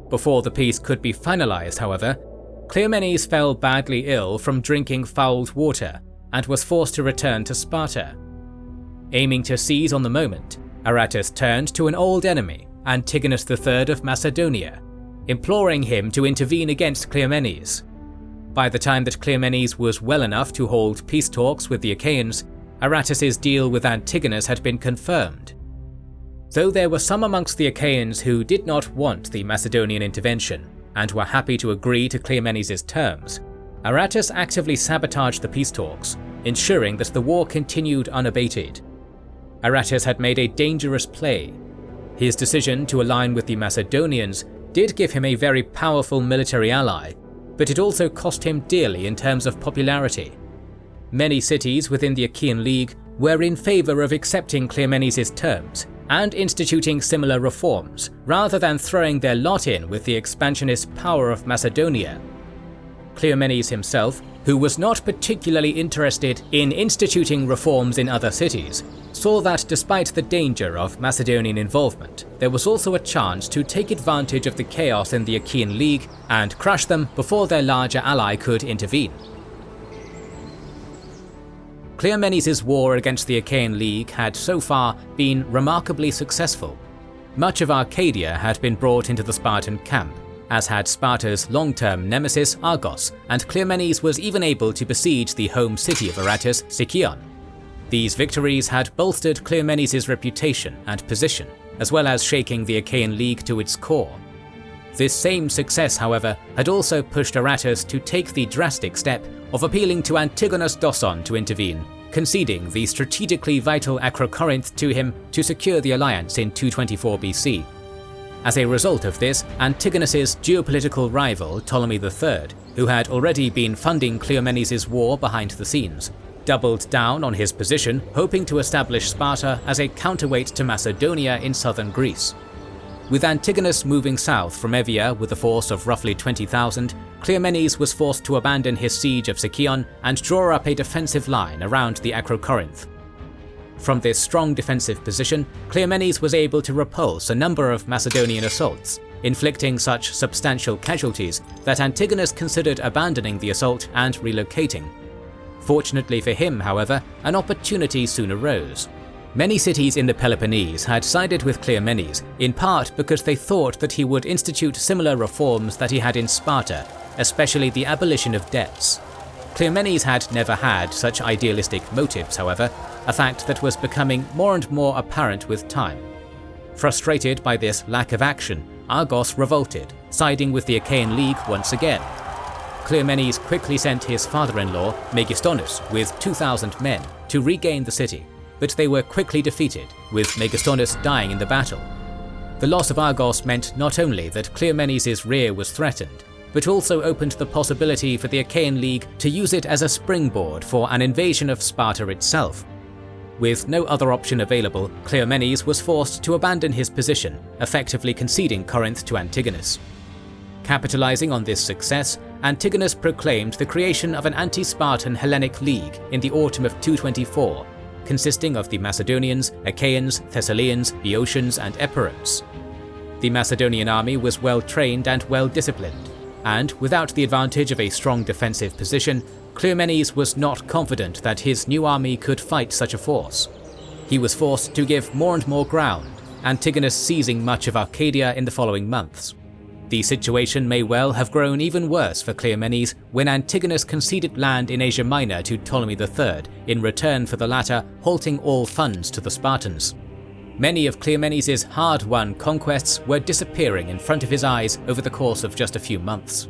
Before the peace could be finalized, however, Cleomenes fell badly ill from drinking fouled water and was forced to return to Sparta. Aiming to seize on the moment, Aratus turned to an old enemy, Antigonus III of Macedonia, imploring him to intervene against Cleomenes. By the time that Cleomenes was well enough to hold peace talks with the Achaeans, Aratus's deal with Antigonus had been confirmed. Though there were some amongst the Achaeans who did not want the Macedonian intervention and were happy to agree to Cleomenes' terms, Aratus actively sabotaged the peace talks, ensuring that the war continued unabated. Aratus had made a dangerous play. His decision to align with the Macedonians did give him a very powerful military ally, but it also cost him dearly in terms of popularity. Many cities within the Achaean League were in favour of accepting Cleomenes' terms and instituting similar reforms, rather than throwing their lot in with the expansionist power of Macedonia. Cleomenes himself, who was not particularly interested in instituting reforms in other cities, saw that despite the danger of Macedonian involvement, there was also a chance to take advantage of the chaos in the Achaean League and crush them before their larger ally could intervene. Cleomenes' war against the Achaean League had so far been remarkably successful. Much of Arcadia had been brought into the Spartan camp, as had Sparta's long-term nemesis Argos, and Cleomenes was even able to besiege the home city of Aratus, Sicyon. These victories had bolstered Cleomenes' reputation and position, as well as shaking the Achaean League to its core. This same success, however, had also pushed Aratus to take the drastic step of appealing to Antigonus Doson to intervene, conceding the strategically vital Acrocorinth to him to secure the alliance in 224 BC. As a result of this, Antigonus' geopolitical rival Ptolemy III, who had already been funding Cleomenes' war behind the scenes, doubled down on his position, hoping to establish Sparta as a counterweight to Macedonia in southern Greece. With Antigonus moving south from Evia with a force of roughly 20,000, Cleomenes was forced to abandon his siege of Sicyon and draw up a defensive line around the Acrocorinth. From this strong defensive position, Cleomenes was able to repulse a number of Macedonian assaults, inflicting such substantial casualties that Antigonus considered abandoning the assault and relocating. Fortunately for him, however, an opportunity soon arose. Many cities in the Peloponnese had sided with Cleomenes, in part because they thought that he would institute similar reforms that he had in Sparta, especially the abolition of debts. Cleomenes had never had such idealistic motives, however, a fact that was becoming more and more apparent with time. Frustrated by this lack of action, Argos revolted, siding with the Achaean League once again. Cleomenes quickly sent his father-in-law, Megistonus, with 2,000 men to regain the city, but they were quickly defeated, with Megistonus dying in the battle. The loss of Argos meant not only that Cleomenes' rear was threatened, but also opened the possibility for the Achaean League to use it as a springboard for an invasion of Sparta itself. With no other option available, Cleomenes was forced to abandon his position, effectively conceding Corinth to Antigonus. Capitalizing on this success, Antigonus proclaimed the creation of an anti-Spartan Hellenic League in the autumn of 224, consisting of the Macedonians, Achaeans, Thessalians, Boeotians, and Epirus. The Macedonian army was well trained and well disciplined, and without the advantage of a strong defensive position, Cleomenes was not confident that his new army could fight such a force. He was forced to give more and more ground, Antigonus seizing much of Arcadia in the following months. The situation may well have grown even worse for Cleomenes when Antigonus conceded land in Asia Minor to Ptolemy III in return for the latter halting all funds to the Spartans. Many of Cleomenes' hard-won conquests were disappearing in front of his eyes over the course of just a few months.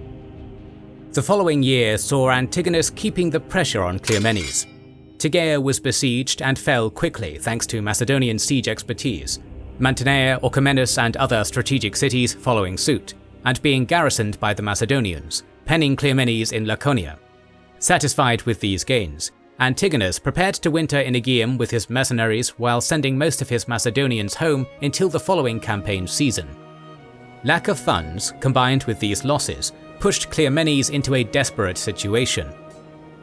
The following year saw Antigonus keeping the pressure on Cleomenes. Tegea was besieged and fell quickly thanks to Macedonian siege expertise, Mantinea, Orchomenus and other strategic cities following suit, and being garrisoned by the Macedonians, penning Cleomenes in Laconia. Satisfied with these gains, Antigonus prepared to winter in Aegium with his mercenaries while sending most of his Macedonians home until the following campaign season. Lack of funds, combined with these losses, pushed Cleomenes into a desperate situation.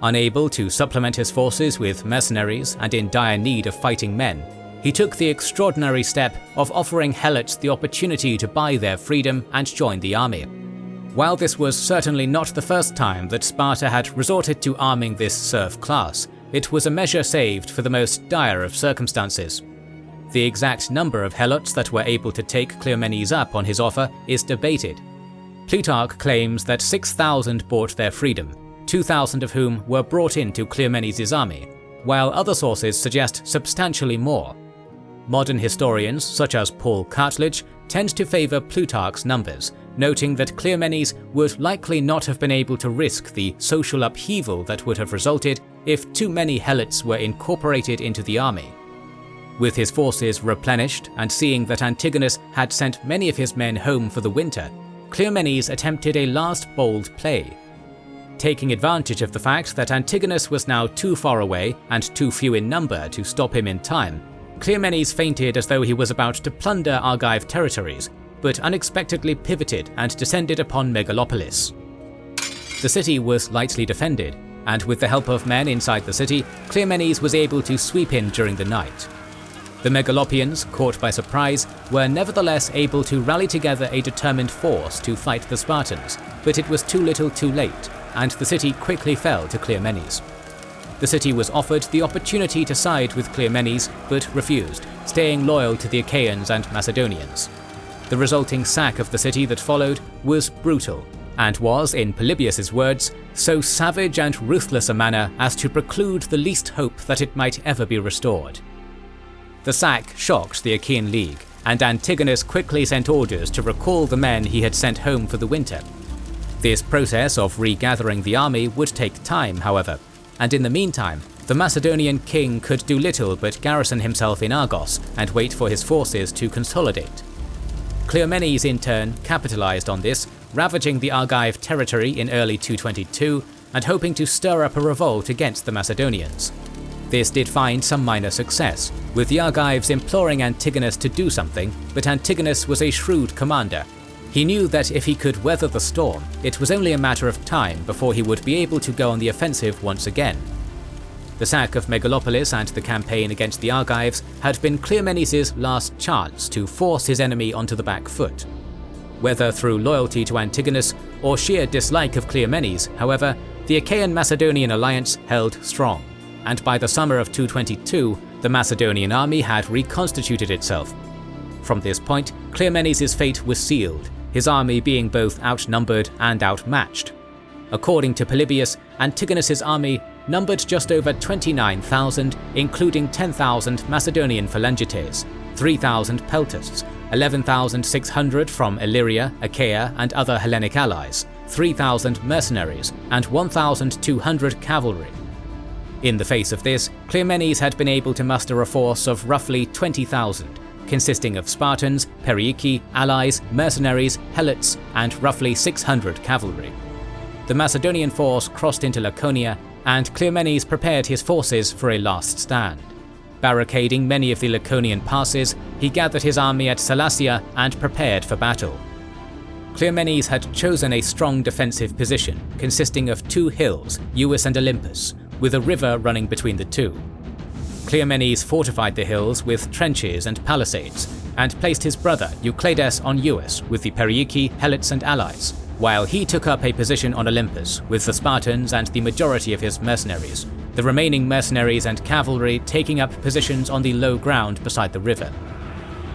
Unable to supplement his forces with mercenaries and in dire need of fighting men, he took the extraordinary step of offering Helots the opportunity to buy their freedom and join the army. While this was certainly not the first time that Sparta had resorted to arming this serf class, it was a measure saved for the most dire of circumstances. The exact number of Helots that were able to take Cleomenes up on his offer is debated. Plutarch claims that 6,000 bought their freedom, 2,000 of whom were brought into Cleomenes' army, while other sources suggest substantially more. Modern historians, such as Paul Cartledge, tend to favour Plutarch's numbers, noting that Cleomenes would likely not have been able to risk the social upheaval that would have resulted if too many Helots were incorporated into the army. With his forces replenished and seeing that Antigonus had sent many of his men home for the winter, Cleomenes attempted a last bold play. Taking advantage of the fact that Antigonus was now too far away and too few in number to stop him in time, Cleomenes feinted as though he was about to plunder Argive territories, but unexpectedly pivoted and descended upon Megalopolis. The city was lightly defended, and with the help of men inside the city, Cleomenes was able to sweep in during the night. The Megalopians, caught by surprise, were nevertheless able to rally together a determined force to fight the Spartans, but it was too little too late, and the city quickly fell to Cleomenes. The city was offered the opportunity to side with Cleomenes, but refused, staying loyal to the Achaeans and Macedonians. The resulting sack of the city that followed was brutal, and was, in Polybius's words, so savage and ruthless a manner as to preclude the least hope that it might ever be restored. The sack shocked the Achaean League, and Antigonus quickly sent orders to recall the men he had sent home for the winter. This process of regathering the army would take time, however, and in the meantime, the Macedonian king could do little but garrison himself in Argos and wait for his forces to consolidate. Cleomenes in turn capitalized on this, ravaging the Argive territory in early 222 and hoping to stir up a revolt against the Macedonians. This did find some minor success, with the Argives imploring Antigonus to do something, but Antigonus was a shrewd commander. He knew that if he could weather the storm, it was only a matter of time before he would be able to go on the offensive once again. The sack of Megalopolis and the campaign against the Argives had been Cleomenes' last chance to force his enemy onto the back foot. Whether through loyalty to Antigonus or sheer dislike of Cleomenes, however, the Achaean-Macedonian alliance held strong, and by the summer of 222, the Macedonian army had reconstituted itself. From this point, Cleomenes' fate was sealed, his army being both outnumbered and outmatched. According to Polybius, Antigonus' army numbered just over 29,000, including 10,000 Macedonian phalangites, 3,000 peltasts, 11,600 from Illyria, Achaia and other Hellenic allies, 3,000 mercenaries, and 1,200 cavalry. In the face of this, Cleomenes had been able to muster a force of roughly 20,000, consisting of Spartans, Perioeci, allies, mercenaries, helots, and roughly 600 cavalry. The Macedonian force crossed into Laconia, and Cleomenes prepared his forces for a last stand. Barricading many of the Laconian passes, he gathered his army at Sellasia and prepared for battle. Cleomenes had chosen a strong defensive position consisting of two hills, Uis and Olympus, with a river running between the two. Cleomenes fortified the hills with trenches and palisades, and placed his brother Euclides on Uis with the Perioeci, helots and allies, while he took up a position on Olympus with the Spartans and the majority of his mercenaries, the remaining mercenaries and cavalry taking up positions on the low ground beside the river.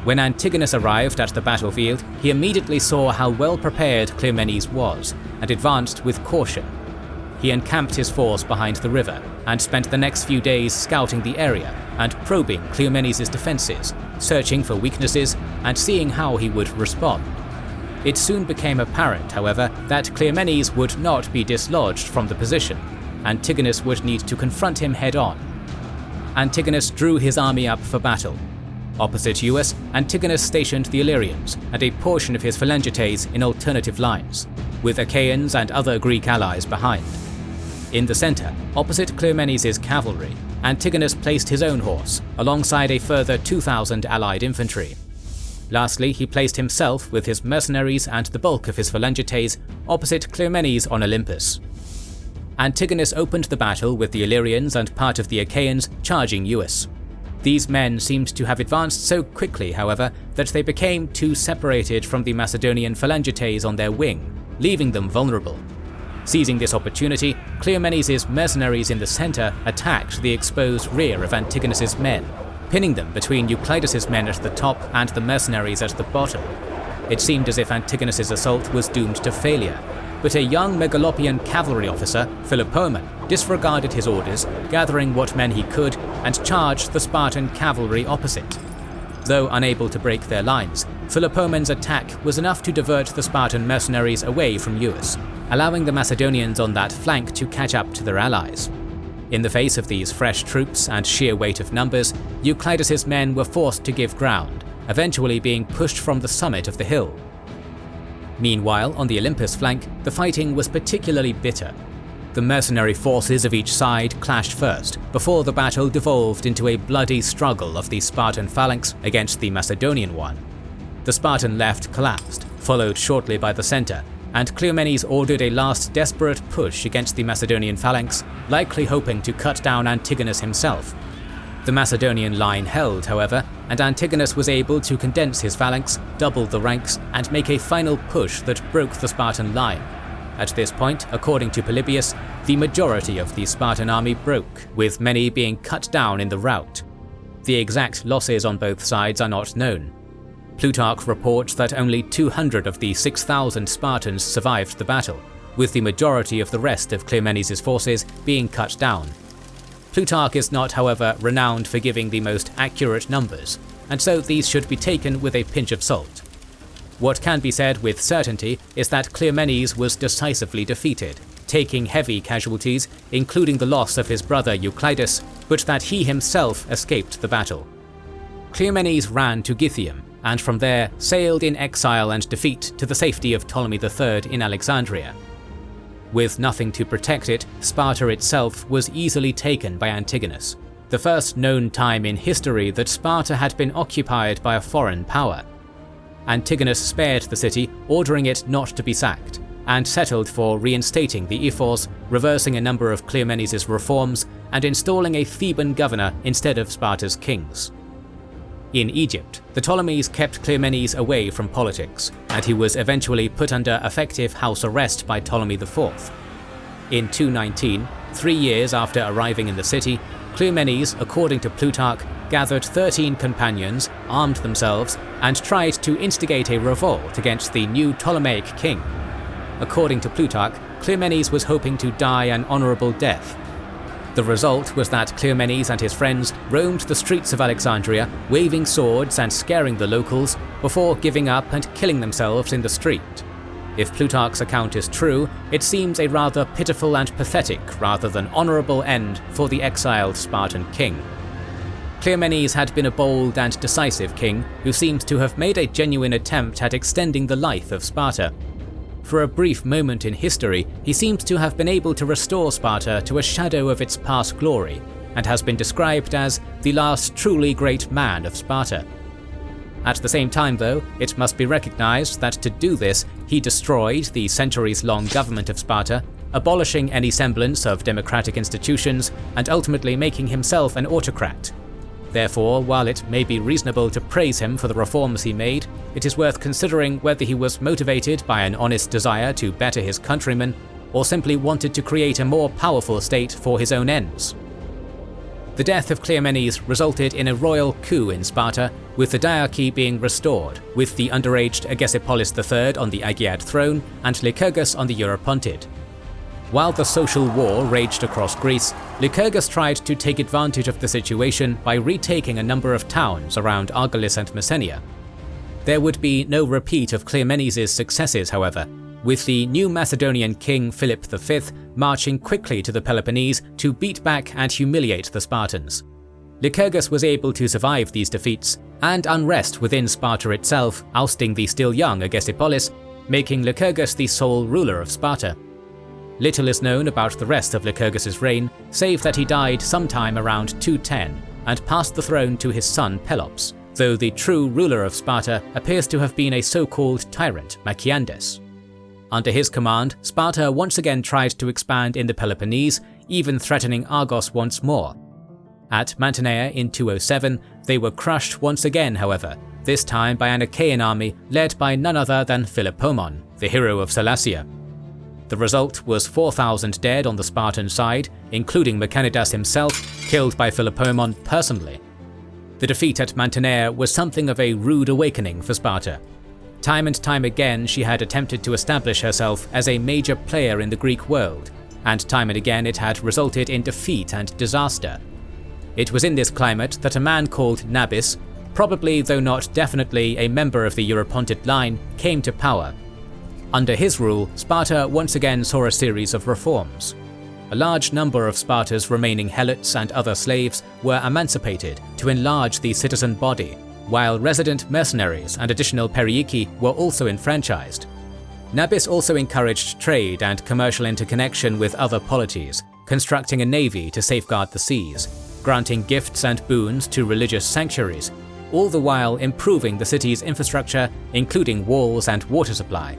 When Antigonus arrived at the battlefield, he immediately saw how well prepared Cleomenes was, and advanced with caution. He encamped his force behind the river, and spent the next few days scouting the area and probing Cleomenes' defences, searching for weaknesses and seeing how he would respond. It soon became apparent, however, that Cleomenes would not be dislodged from the position. Antigonus would need to confront him head-on. Antigonus drew his army up for battle. Opposite Uis, Antigonus stationed the Illyrians and a portion of his phalangites in alternative lines, with Achaeans and other Greek allies behind. In the centre, opposite Cleomenes' cavalry, Antigonus placed his own horse, alongside a further 2,000 allied infantry. Lastly, he placed himself with his mercenaries and the bulk of his phalangites opposite Cleomenes on Olympus. Antigonus opened the battle with the Illyrians and part of the Achaeans charging Uis. These men seemed to have advanced so quickly, however, that they became too separated from the Macedonian phalangites on their wing, leaving them vulnerable. Seizing this opportunity, Cleomenes' mercenaries in the centre attacked the exposed rear of Antigonus' men, pinning them between Euclides' men at the top and the mercenaries at the bottom. It seemed as if Antigonus' assault was doomed to failure, but a young Megalopian cavalry officer, Philopoemen, disregarded his orders, gathering what men he could, and charged the Spartan cavalry opposite. Though unable to break their lines, Philopoemen's attack was enough to divert the Spartan mercenaries away from Uis, allowing the Macedonians on that flank to catch up to their allies. In the face of these fresh troops and sheer weight of numbers, Euclides' men were forced to give ground, eventually being pushed from the summit of the hill. Meanwhile, on the Olympus flank, the fighting was particularly bitter. The mercenary forces of each side clashed first, before the battle devolved into a bloody struggle of the Spartan phalanx against the Macedonian one. The Spartan left collapsed, followed shortly by the centre, and Cleomenes ordered a last desperate push against the Macedonian phalanx, likely hoping to cut down Antigonus himself. The Macedonian line held, however, and Antigonus was able to condense his phalanx, double the ranks, and make a final push that broke the Spartan line. At this point, according to Polybius, the majority of the Spartan army broke, with many being cut down in the rout. The exact losses on both sides are not known. Plutarch reports that only 200 of the 6,000 Spartans survived the battle, with the majority of the rest of Cleomenes' forces being cut down. Plutarch is not, however, renowned for giving the most accurate numbers, and so these should be taken with a pinch of salt. What can be said with certainty is that Cleomenes was decisively defeated, taking heavy casualties, including the loss of his brother Euclides, but that he himself escaped the battle. Cleomenes ran to Gythium, and from there sailed in exile and defeat to the safety of Ptolemy III in Alexandria. With nothing to protect it, Sparta itself was easily taken by Antigonus, the first known time in history that Sparta had been occupied by a foreign power. Antigonus spared the city, ordering it not to be sacked, and settled for reinstating the ephors, reversing a number of Cleomenes' reforms, and installing a Theban governor instead of Sparta's kings. In Egypt, the Ptolemies kept Cleomenes away from politics, and he was eventually put under effective house arrest by Ptolemy IV. In 219, 3 years after arriving in the city, Cleomenes, according to Plutarch, gathered 13 companions, armed themselves, and tried to instigate a revolt against the new Ptolemaic king. According to Plutarch, Cleomenes was hoping to die an honourable death. The result was that Cleomenes and his friends roamed the streets of Alexandria, waving swords and scaring the locals, before giving up and killing themselves in the street. If Plutarch's account is true, it seems a rather pitiful and pathetic rather than honourable end for the exiled Spartan king. Cleomenes had been a bold and decisive king who seems to have made a genuine attempt at extending the life of Sparta. For a brief moment in history, he seems to have been able to restore Sparta to a shadow of its past glory, and has been described as the last truly great man of Sparta. At the same time though, it must be recognized that to do this, he destroyed the centuries-long government of Sparta, abolishing any semblance of democratic institutions, and ultimately making himself an autocrat. Therefore, while it may be reasonable to praise him for the reforms he made, it is worth considering whether he was motivated by an honest desire to better his countrymen, or simply wanted to create a more powerful state for his own ends. The death of Cleomenes resulted in a royal coup in Sparta, with the diarchy being restored, with the underaged Agesilaus III on the Agiad throne and Lycurgus on the Eurypontid. While the social war raged across Greece, Lycurgus tried to take advantage of the situation by retaking a number of towns around Argolis and Messenia. There would be no repeat of Cleomenes' successes, however, with the new Macedonian king Philip V marching quickly to the Peloponnese to beat back and humiliate the Spartans. Lycurgus was able to survive these defeats, and unrest within Sparta itself, ousting the still young Agesilaus, making Lycurgus the sole ruler of Sparta. Little is known about the rest of Lycurgus' reign, save that he died sometime around 210 and passed the throne to his son Pelops, though the true ruler of Sparta appears to have been a so-called tyrant, Maciandes. Under his command, Sparta once again tried to expand in the Peloponnese, even threatening Argos once more. At Mantinea in 207, they were crushed once again, however, this time by an Achaean army led by none other than Philopoemen, the hero of Sellasia. The result was 4,000 dead on the Spartan side, including Mechanidas himself, killed by Philopoemen personally. The defeat at Mantinea was something of a rude awakening for Sparta. Time and time again she had attempted to establish herself as a major player in the Greek world, and time and again it had resulted in defeat and disaster. It was in this climate that a man called Nabis, probably though not definitely a member of the Eurypontid line, came to power. Under his rule, Sparta once again saw a series of reforms. A large number of Sparta's remaining helots and other slaves were emancipated to enlarge the citizen body, while resident mercenaries and additional periiki were also enfranchised. Nabis also encouraged trade and commercial interconnection with other polities, constructing a navy to safeguard the seas, granting gifts and boons to religious sanctuaries, all the while improving the city's infrastructure, including walls and water supply.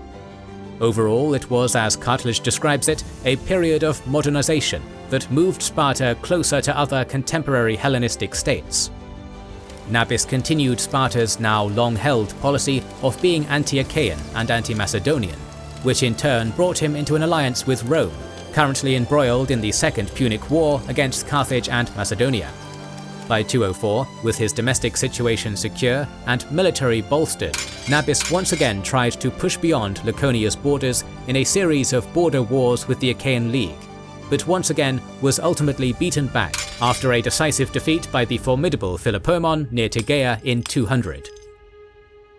Overall, it was, as Cartledge describes it, a period of modernization that moved Sparta closer to other contemporary Hellenistic states. Nabis continued Sparta's now long-held policy of being anti-Achaean and anti-Macedonian, which in turn brought him into an alliance with Rome, currently embroiled in the Second Punic War against Carthage and Macedonia. By 204, with his domestic situation secure and military bolstered, Nabis once again tried to push beyond Laconia's borders in a series of border wars with the Achaean League, but once again was ultimately beaten back after a decisive defeat by the formidable Philopoemen near Tegea in 200.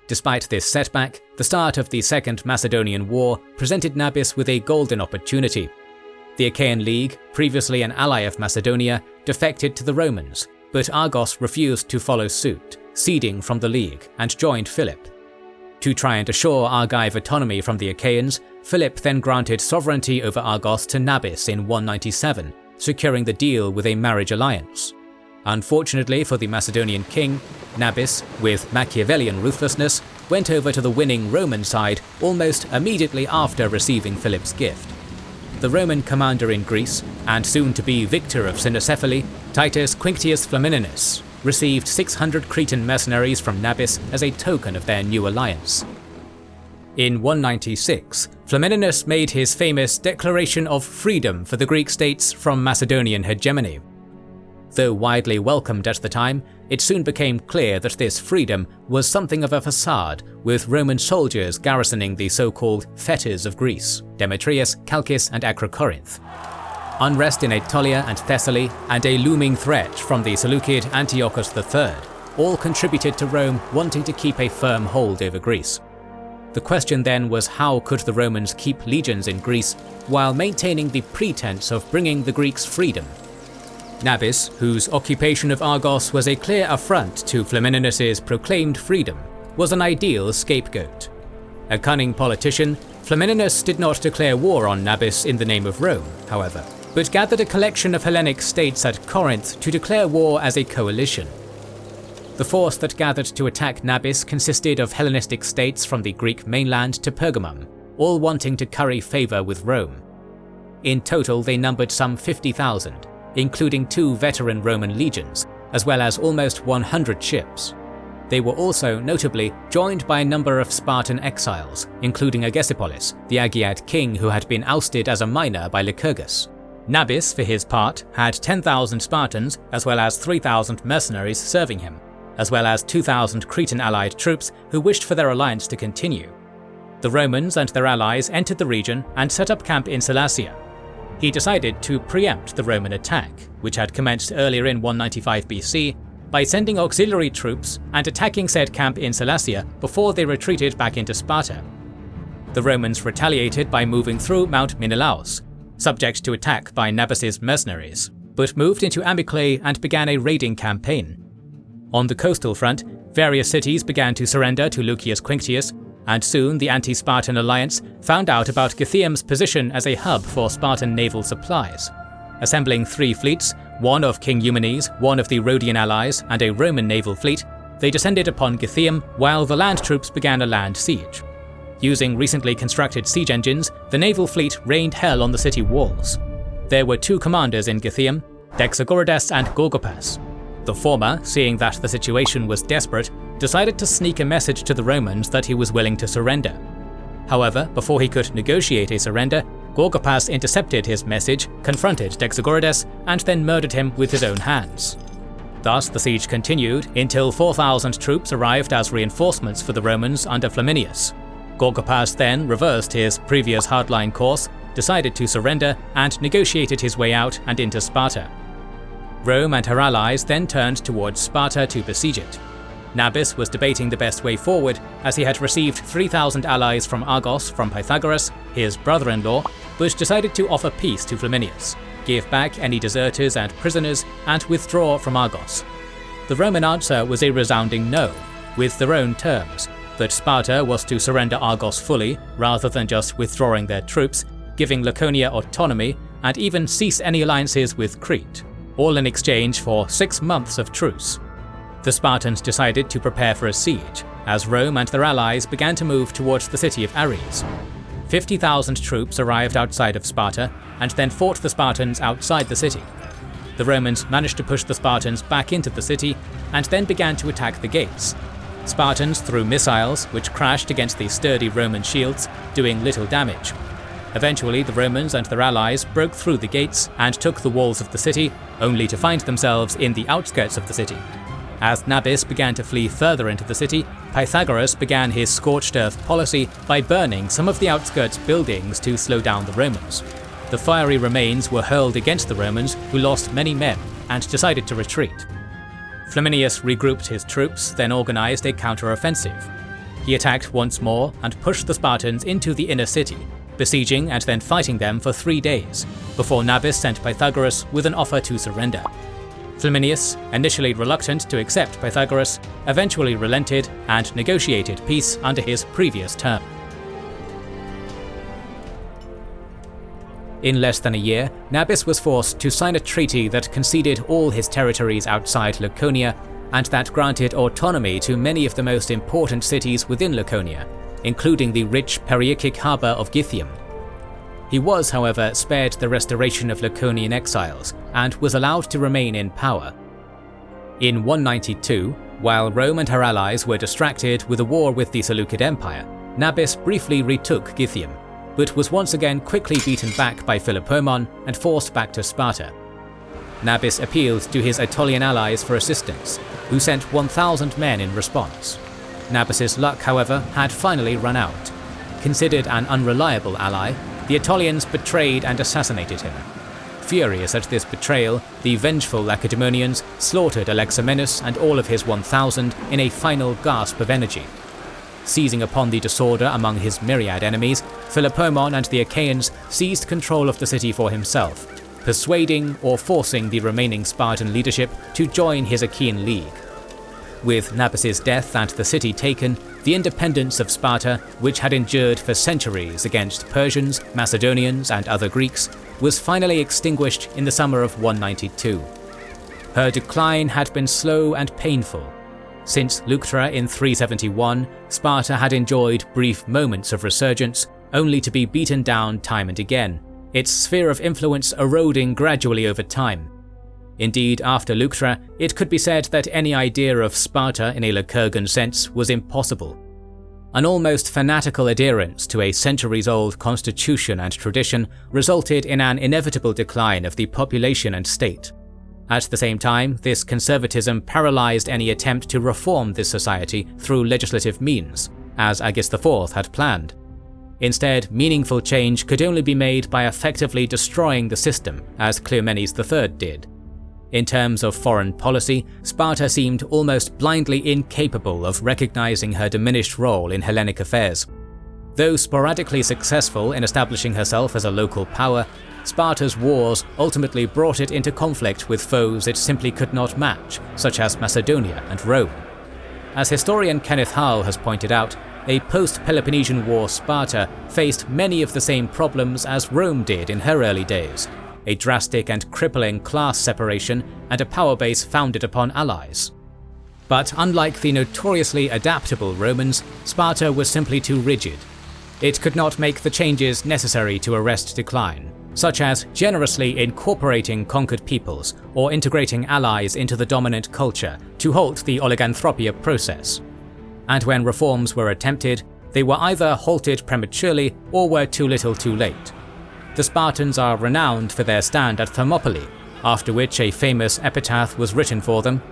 Despite this setback, the start of the Second Macedonian War presented Nabis with a golden opportunity. The Achaean League, previously an ally of Macedonia, defected to the Romans, but Argos refused to follow suit, ceding from the League, and joined Philip. To try and assure Argive autonomy from the Achaeans, Philip then granted sovereignty over Argos to Nabis in 197, securing the deal with a marriage alliance. Unfortunately for the Macedonian king, Nabis, with Machiavellian ruthlessness, went over to the winning Roman side almost immediately after receiving Philip's gift. The Roman commander in Greece, and soon-to-be victor of Cynocephaly, Titus Quinctius Flamininus, received 600 Cretan mercenaries from Nabis as a token of their new alliance. In 196, Flamininus made his famous declaration of freedom for the Greek states from Macedonian hegemony. Though widely welcomed at the time, it soon became clear that this freedom was something of a facade, with Roman soldiers garrisoning the so-called fetters of Greece, Demetrius, Chalcis and Acrocorinth. unrest in Aetolia and Thessaly, and a looming threat from the Seleucid Antiochus III all contributed to Rome wanting to keep a firm hold over Greece. The question then was, how could the Romans keep legions in Greece while maintaining the pretense of bringing the Greeks freedom? Nabis, whose occupation of Argos was a clear affront to Flamininus's proclaimed freedom, was an ideal scapegoat. A cunning politician, Flamininus did not declare war on Nabis in the name of Rome, however, but gathered a collection of Hellenic states at Corinth to declare war as a coalition. The force that gathered to attack Nabis consisted of Hellenistic states from the Greek mainland to Pergamum, all wanting to curry favour with Rome. In total they numbered some 50,000, including 2 veteran Roman legions, as well as almost 100 ships. They were also, notably, joined by a number of Spartan exiles, including Agesilaus, the Agiad king who had been ousted as a minor by Lycurgus. Nabis, for his part, had 10,000 Spartans as well as 3,000 mercenaries serving him, as well as 2,000 Cretan allied troops who wished for their alliance to continue. The Romans and their allies entered the region and set up camp in Sellasia. He decided to preempt the Roman attack, which had commenced earlier in 195 BC, by sending auxiliary troops and attacking said camp in Sellasia before they retreated back into Sparta. The Romans retaliated by moving through Mount Menelaus, subject to attack by Nabis's mercenaries, but moved into Amyclae and began a raiding campaign. On the coastal front, various cities began to surrender to Lucius Quinctius, and soon the anti-Spartan alliance found out about Gythium's position as a hub for Spartan naval supplies. Assembling 3 fleets, one of King Eumenes, one of the Rhodian allies, and a Roman naval fleet, they descended upon Gythium while the land troops began a land siege. Using recently constructed siege engines, the naval fleet rained hell on the city walls. There were 2 commanders in Gythium, Dexagoridas and Gorgopas. The former, seeing that the situation was desperate, decided to sneak a message to the Romans that he was willing to surrender. However, before he could negotiate a surrender, Gorgopas intercepted his message, confronted Dexagoridas, and then murdered him with his own hands. Thus the siege continued until 4,000 troops arrived as reinforcements for the Romans under Flaminius. Gorgopas then reversed his previous hardline course, decided to surrender, and negotiated his way out and into Sparta. Rome and her allies then turned towards Sparta to besiege it. Nabis was debating the best way forward, as he had received 3,000 allies from Argos from Pythagoras, his brother-in-law, but decided to offer peace to Flaminius, give back any deserters and prisoners, and withdraw from Argos. The Roman answer was a resounding no, with their own terms, that Sparta was to surrender Argos fully, rather than just withdrawing their troops, giving Laconia autonomy, and even cease any alliances with Crete, all in exchange for 6 months of truce. The Spartans decided to prepare for a siege, as Rome and their allies began to move towards the city of Ares. 50,000 troops arrived outside of Sparta, and then fought the Spartans outside the city. The Romans managed to push the Spartans back into the city, and then began to attack the gates. Spartans threw missiles, which crashed against the sturdy Roman shields, doing little damage. Eventually, the Romans and their allies broke through the gates and took the walls of the city, only to find themselves in the outskirts of the city. As Nabis began to flee further into the city, Pythagoras began his scorched earth policy by burning some of the outskirts buildings to slow down the Romans. The fiery remains were hurled against the Romans, who lost many men and decided to retreat. Flaminius regrouped his troops, then organized a counter-offensive. He attacked once more and pushed the Spartans into the inner city, besieging and then fighting them for 3 days, before Nabis sent Pythagoras with an offer to surrender. Flaminius, initially reluctant to accept Pythagoras, eventually relented and negotiated peace under his previous term. In less than a year, Nabis was forced to sign a treaty that conceded all his territories outside Laconia and that granted autonomy to many of the most important cities within Laconia, including the rich Perioecic harbour of Gythium. He was, however, spared the restoration of Laconian exiles and was allowed to remain in power. In 192, while Rome and her allies were distracted with a war with the Seleucid Empire, Nabis briefly retook Gythium, but was once again quickly beaten back by Philopoemen and forced back to Sparta. Nabis appealed to his Aetolian allies for assistance, who sent 1,000 men in response. Nabis's luck, however, had finally run out. Considered an unreliable ally, the Aetolians betrayed and assassinated him. Furious at this betrayal, the vengeful Lacedaemonians slaughtered Alexamenus and all of his 1,000 in a final gasp of energy. Seizing upon the disorder among his myriad enemies, Philopoemen and the Achaeans seized control of the city for himself, persuading or forcing the remaining Spartan leadership to join his Achaean League. With Nabis' death and the city taken, the independence of Sparta, which had endured for centuries against Persians, Macedonians, and other Greeks, was finally extinguished in the summer of 192. Her decline had been slow and painful. Since Leuctra in 371, Sparta had enjoyed brief moments of resurgence, only to be beaten down time and again, its sphere of influence eroding gradually over time. Indeed, after Leuctra, it could be said that any idea of Sparta in a Lycurgan sense was impossible. An almost fanatical adherence to a centuries-old constitution and tradition resulted in an inevitable decline of the population and state. At the same time, this conservatism paralyzed any attempt to reform this society through legislative means, as Agis IV had planned. Instead, meaningful change could only be made by effectively destroying the system, as Cleomenes III did. In terms of foreign policy, Sparta seemed almost blindly incapable of recognizing her diminished role in Hellenic affairs. Though sporadically successful in establishing herself as a local power, Sparta's wars ultimately brought it into conflict with foes it simply could not match, such as Macedonia and Rome. As historian Kenneth Hall has pointed out, a post-Peloponnesian War Sparta faced many of the same problems as Rome did in her early days: a drastic and crippling class separation and a power base founded upon allies. But unlike the notoriously adaptable Romans, Sparta was simply too rigid. It could not make the changes necessary to arrest decline, such as generously incorporating conquered peoples or integrating allies into the dominant culture to halt the oliganthropia process. And when reforms were attempted, they were either halted prematurely or were too little too late. The Spartans are renowned for their stand at Thermopylae, after which a famous epitaph was written for them: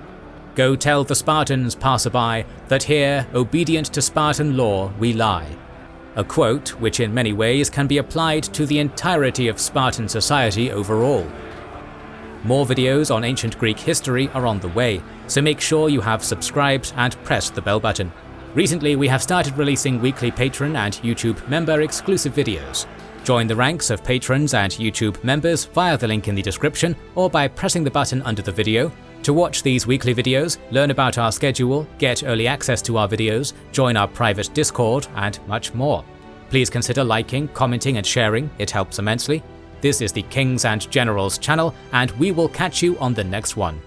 "Go tell the Spartans, passerby, that here, obedient to Spartan law, we lie." A quote which in many ways can be applied to the entirety of Spartan society overall. More videos on ancient Greek history are on the way, so make sure you have subscribed and pressed the bell button. Recently we have started releasing weekly Patreon and YouTube member exclusive videos. Join the ranks of patrons and YouTube members via the link in the description or by pressing the button under the video. To watch these weekly videos, learn about our schedule, get early access to our videos, join our private Discord, and much more. Please consider liking, commenting and sharing, it helps immensely. This is the Kings and Generals channel, and we will catch you on the next one.